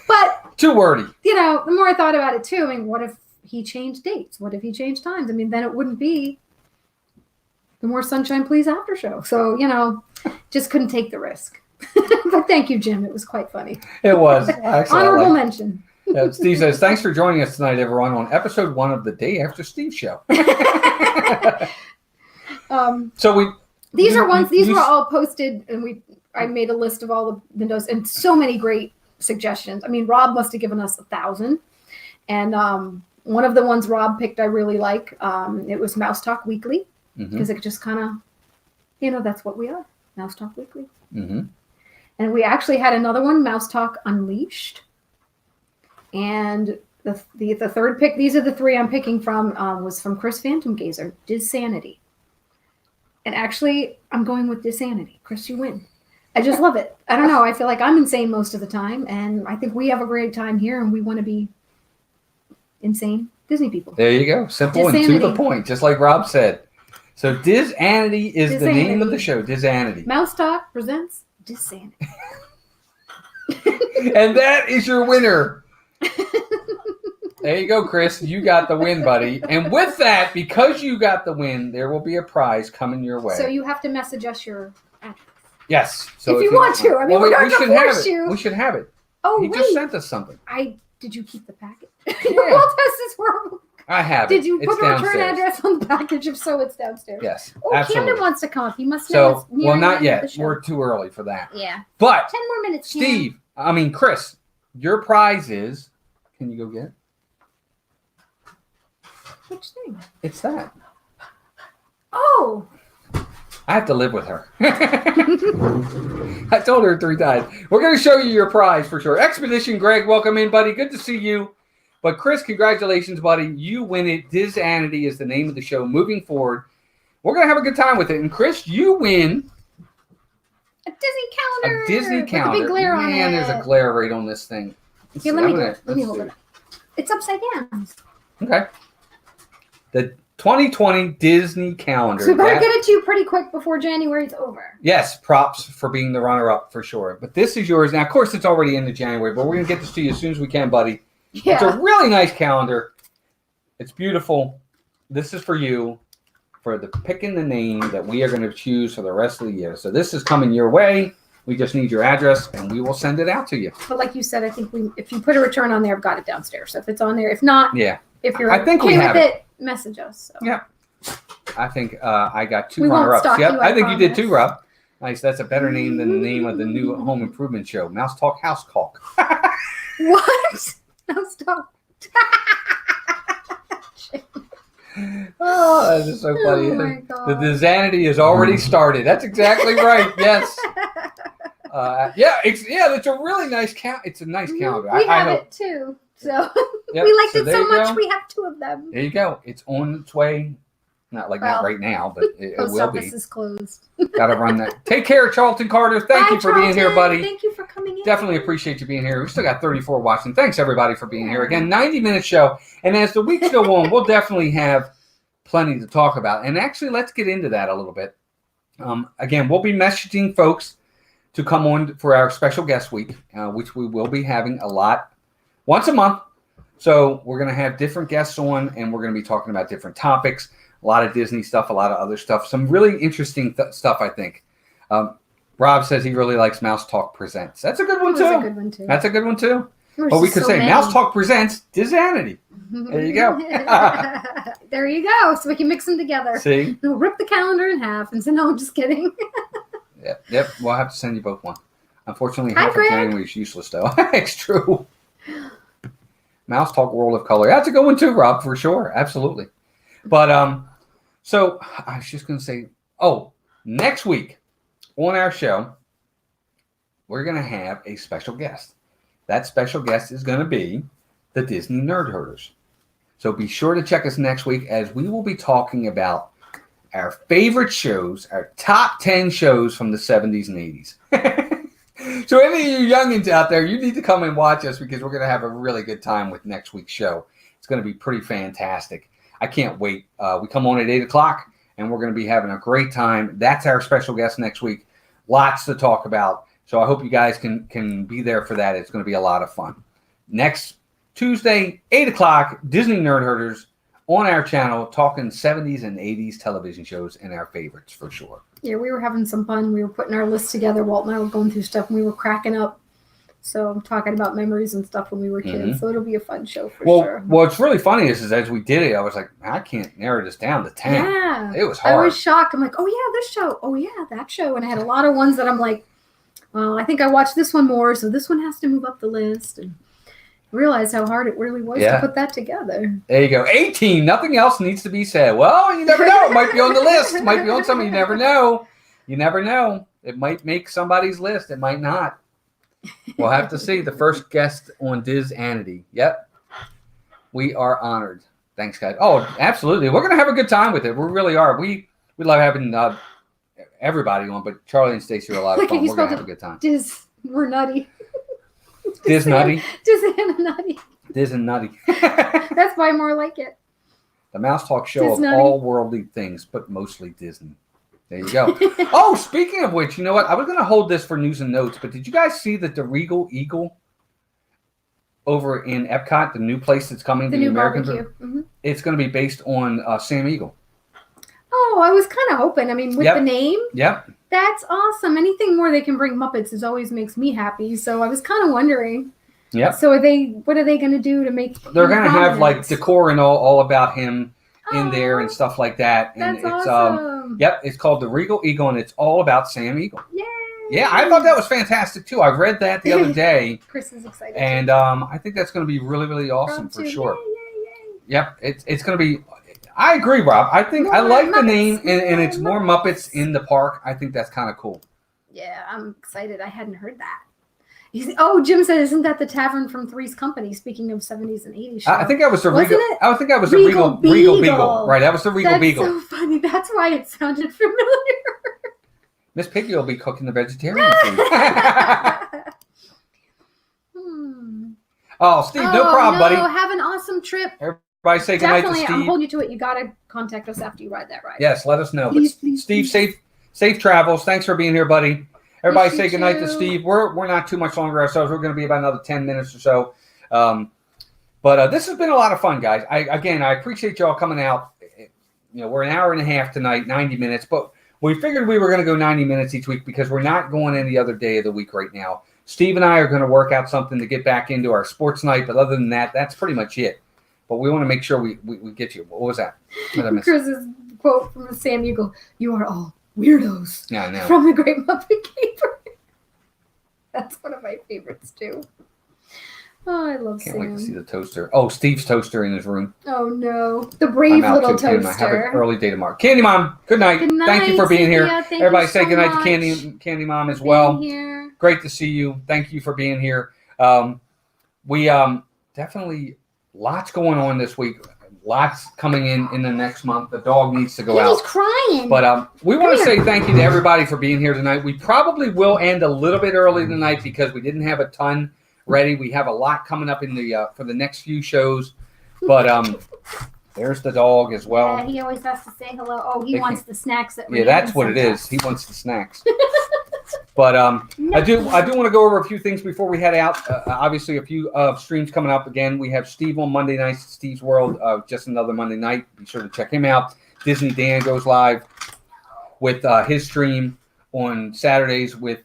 But too wordy. you know, the more I thought about it too, I mean, what if he changed dates? What if he changed times? I mean, then it wouldn't be the More Sunshine Please after show. So, you know, just couldn't take the risk. But thank you, Jim. It was quite funny. It was. Actually, Honorable mention. Steve says, thanks for joining us tonight, everyone, on episode 1 of the Day After Steve show. So these were all posted, and I made a list of all the notes, and so many great suggestions. I mean, Rob must have given us 1,000, and one of the ones Rob picked I really like. It was Mouse Talk Weekly, because it just kind of, you know, that's what we are, Mouse Talk Weekly. And we actually had another one, Mouse Talk Unleashed, and the third pick. These are the three I'm picking from. Was from Chris Phantom Gazer, Disanity. And actually, I'm going with Disanity. Chris, you win. I just love it. I don't know. I feel like I'm insane most of the time, and I think we have a great time here, and we want to be insane Disney people. There you go. Simple and to the point, just like Rob said. So Disanity is the name of the show, Disanity. Mouse Talk presents Disanity. And that is your winner. There you go, Chris. You got the win, buddy. And with that, because you got the win, there will be a prize coming your way. So you have to message us your address. Yes. So if you want to. I mean, we're not going to force you. We should have it. Oh, he just sent us something. Did you keep the packet? Yeah. Well, this is horrible. I have Did you it. put It's the return downstairs. address on the package? If so, it's downstairs. Yes, Oh, absolutely. Camden wants to come up. He must know. So, it's nearing well, the not end of the yet. show. We're too early for that. Yeah. But 10 more minutes, Cam. Chris, your prize is, can you go get it? Which thing? It's that. Oh. I have to live with her. I told her 3 times. We're going to show you your prize for sure. Expedition Greg, welcome in, buddy. Good to see you. But Chris, congratulations, buddy. You win it. Disanity is the name of the show. Moving forward, we're going to have a good time with it. And Chris, you win A Disney calendar. a Disney with calendar. a big glare on Man, it. there's a glare right on this thing. Here, let me hold it. It's upside down. Okay. The 2020 Disney calendar. So we better get it to you pretty quick before January's over. Yes, props for being the runner-up for sure. But this is yours. Now, of course, it's already into January, but we're going to get this to you as soon as we can, buddy. Yeah. It's a really nice calendar. It's beautiful. This is for you, for the picking the name that we are going to choose for the rest of the year. So this is coming your way. We just need your address, and we will send it out to you. But like you said, I think if you put a return on there, I've got it downstairs. So if it's on there, if not, Yeah. if you're I think okay we with have it, message us. So. Yeah. I think I got 2 We won't runner-ups. stalk Yep, you, I I think you did promise. too, Rob. Nice. That's a better name than the name of the new home improvement show, Mouse Talk House Caulk. What? No, stop. Oh, that is so funny. Oh my God. The Disanity is already started. That's exactly right. Yes. It's a really nice count. It's a nice calendar. We I have hope. it too. So Yep, we liked so it there so you much go. we have 2 of them. There you go. It's on its way. Not Well, right now, but it Post will office be. is closed. Got to run that. Take care, Charlton Carter. Thank Bye, you for being here, Charlton. buddy. Thank you for coming in. Definitely appreciate you being here. We still got 34 watching. Thanks, everybody, for being here. Again, 90-minute show. And as the weeks go on, we'll definitely have plenty to talk about. And actually, let's get into that a little bit. Again, we'll be messaging folks to come on for our special guest week, which we will be having a lot once a month. So we're going to have different guests on, and we're going to be talking about different topics, a lot of Disney stuff, a lot of other stuff, some really interesting stuff, I think. Rob says he really likes Mouse Talk Presents. That's a good one, too. That was a good one, too. That's a good one, too. There's Or we just could so say many. Mouse Talk presents Disanity. There you go. There you go. So we can mix them together. See? We'll rip the calendar in half and say, no, I'm just kidding. Yep. We'll have to send you both one. Unfortunately, Hi, half of Greg. January is useless, though. It's true. Mouse Talk World of Color. That's a good one, too, Rob, for sure. Absolutely. But, so I was just going to say, next week on our show, we're going to have a special guest. That special guest is going to be the Disney Nerd Herders. So be sure to check us next week as we will be talking about our favorite shows, our top 10 shows from the 70s and 80s. So any of you youngins out there, you need to come and watch us because we're going to have a really good time with next week's show. It's going to be pretty fantastic. I can't wait. We come on at 8 o'clock, and we're going to be having a great time. That's our special guest next week. Lots to talk about. So I hope you guys can be there for that. It's going to be a lot of fun. Next Tuesday, 8 o'clock, Disney Nerd Herders on our channel, talking 70s and 80s television shows and our favorites for sure. Yeah, we were having some fun. We were putting our list together. Walt and I were going through stuff, and we were cracking up. So I'm talking about memories and stuff when we were kids. Mm-hmm. So it'll be a fun show for sure. What's really funny is as we did it, I was like, I can't narrow this down to 10. Yeah. It was hard. I was shocked. I'm like, oh, yeah, this show. Oh, yeah, that show. And I had a lot of ones that I'm like, well, I think I watched this one more, so this one has to move up the list. And realize how hard it really was to put that together. There you go. 18. Nothing else needs to be said. Well, you never know. It might be on the list. It might be on something. You never know. You never know. It might make somebody's list. It might not. We'll have to see. The first guest on Disanity. Yep. We are honored. Thanks, guys. Oh, absolutely. We're going to have a good time with it. We really are. We love having everybody on, but Charlie and Stacey are a lot of fun. We're going to have a good time. We're nutty. Nutty. Nutty. Diz and Nutty. That's why more like it. The Mouse Talk show of Disnutty. all worldly things, but mostly Disney. There you go. Oh, speaking of which, you know what? I was going to hold this for news and notes, but did you guys see that the Regal Eagle over in Epcot, the new place that's coming, The the new American, barbecue. Mm-hmm. it's going to be based on Sam Eagle. Oh, I was kind of hoping. I mean, with the name, Yep. that's awesome. Anything more they can bring Muppets is always makes me happy. So I was kind of wondering. Yep. So what are they going to do to make? They're going to have prominent? like decor and all about him in there and stuff like that. And That's it's awesome. Yep, it's called the Regal Eagle, and it's all about Sam Eagle. Yay! Yeah, I thought that was fantastic too. I read that the other day. Chris is excited. And I think that's going to be really, really awesome for sure. Yay. Yep, it's going to be. I agree, Rob. I think I More like the Muppets. name, and it's More more Muppets in the park. I think that's kind of cool. Yeah, I'm excited. I hadn't heard that. Jim said, "Isn't that the tavern from Three's Company?" Speaking of 70s and 80s show. I think that was the Wasn't Regal. it? I think that was the Regal Regal Beagle. Beagle. Right, that was the Regal That's Beagle. so funny. That's why it sounded familiar. Miss Piggy will be cooking the vegetarian food. Oh, Steve, no problem, buddy. Have an awesome trip. Everybody say goodnight to Definitely, Steve. I'm holding you to it. You got to contact us after you ride that ride. Yes, let us know. Please, But please, Steve, please. safe travels. Thanks for being here, buddy. Everybody Miss say you goodnight to too. Steve. We're not too much longer ourselves. We're going to be about another 10 minutes or so. But this has been a lot of fun, guys. I appreciate y'all coming out. You know, we're an hour and a half tonight, 90 minutes. But we figured we were going to go 90 minutes each week because we're not going any other day of the week right now. Steve and I are going to work out something to get back into our sports night. But other than that, that's pretty much it. But we want to make sure we get you. What was that? What did I miss? Chris's quote from Sam Eagle, "You are all weirdos." Yeah, I know. From the Great Muppet Caper. That's one of my favorites too. Oh, I love Can't wait to see Sam. the toaster. Oh, Steve's toaster in his room. Oh no, the brave I'm out little too, Kim. I have an toaster. early day tomorrow. Candy Mom, good night. Good Thank you for night, being here. Cynthia. Thank Everybody you say so good night much to Candy Mom as for well. being here. Great to see you. Thank you for being here. We definitely lots going on this week. Lots coming in the next month. The dog needs to go Kitty's out. crying. But we want to Come say thank you to everybody for being here tonight. We probably will end a little bit early tonight because we didn't have a ton ready. We have a lot coming up in the for the next few shows. But there's the dog as well. Yeah, he always has to say hello. Oh, he They wants the snacks that Yeah, that's what it is. He wants the snacks. But I do want to go over a few things before we head out. Obviously, a few streams coming up again. We have Steve on Monday nights, Steve's World, just another Monday night. Be sure to check him out. Disney Dan goes live with his stream on Saturdays with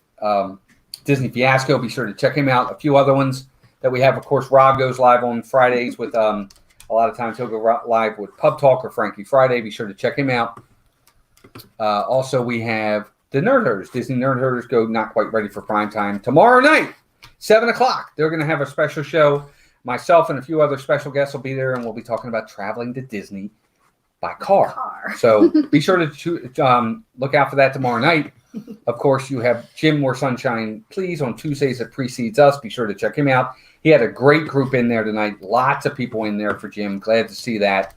Disney Fiasco. Be sure to check him out. A few other ones that we have. Of course, Rob goes live on Fridays with a lot of times he'll go live with Pub Talk or Frankie Friday. Be sure to check him out. Also, we have the Nerd Herders. Disney Nerd Herders go not quite ready for prime time tomorrow night, 7 o'clock. They're going to have a special show. Myself and a few other special guests will be there, and we'll be talking about traveling to Disney by car. So be sure to look out for that tomorrow night. Of course, you have Jim More Sunshine, please, on Tuesdays that precedes us. Be sure to check him out. He had a great group in there tonight. Lots of people in there for Jim. Glad to see that.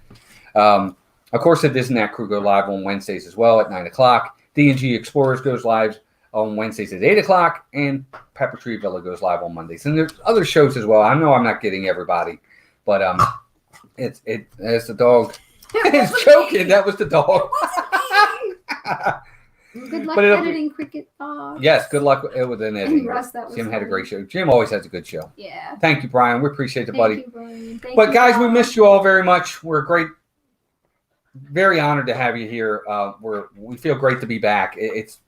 Of course, the Disney crew go live on Wednesdays as well at 9 o'clock. D&G Explorers goes live on Wednesdays at 8 o'clock. And Pepper Tree Villa goes live on Mondays. And there's other shows as well. I know I'm not getting everybody. But it's the dog. It's choking. That was the dog. Good luck editing Cricket Dog. Yes, good luck with an editing. Russ, that was Jim had a funny. great show. Jim always has a good show. Yeah. Thank you, Brian. We appreciate it, buddy. Thank you, Brian. Thank But you, guys, we Bob. missed you all very much. We're very honored to have you here. We feel great to be back.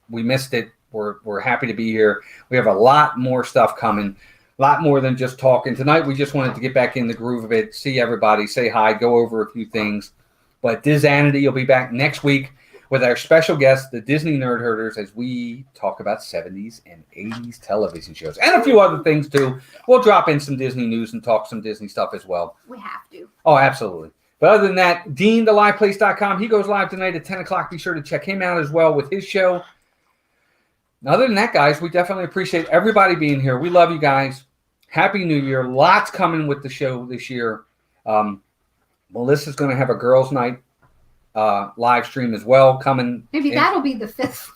We missed it. We're happy to be here. We have a lot more stuff coming. A lot more than just talking. Tonight, we just wanted to get back in the groove of it, see everybody, say hi, go over a few things. But Disanity will be back next week with our special guest, the Disney Nerd Herders, as we talk about 70s and 80s television shows. And a few other things, too. We'll drop in some Disney news and talk some Disney stuff as well. We have to. Oh, absolutely. But other than that, Dean, theliveplace.com, he goes live tonight at 10 o'clock. Be sure to check him out as well with his show. Other than that, guys, we definitely appreciate everybody being here. We love you guys. Happy New Year. Lots coming with the show this year. Melissa's going to have a girls' night live stream as well coming. Maybe that'll be the 5th.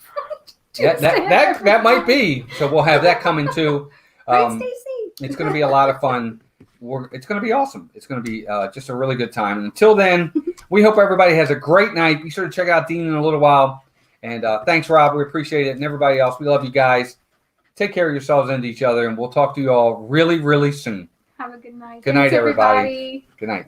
Yeah, that might be. So we'll have that coming too. Right, Stacey? It's going to be a lot of fun. It's going to be awesome. It's going to be just a really good time. And until then, we hope everybody has a great night. Be sure to check out Dean in a little while. And thanks, Rob. We appreciate it. And everybody else, we love you guys. Take care of yourselves and each other. And we'll talk to you all really, really soon. Have a good night. Good night, Thanks, everybody. Good night.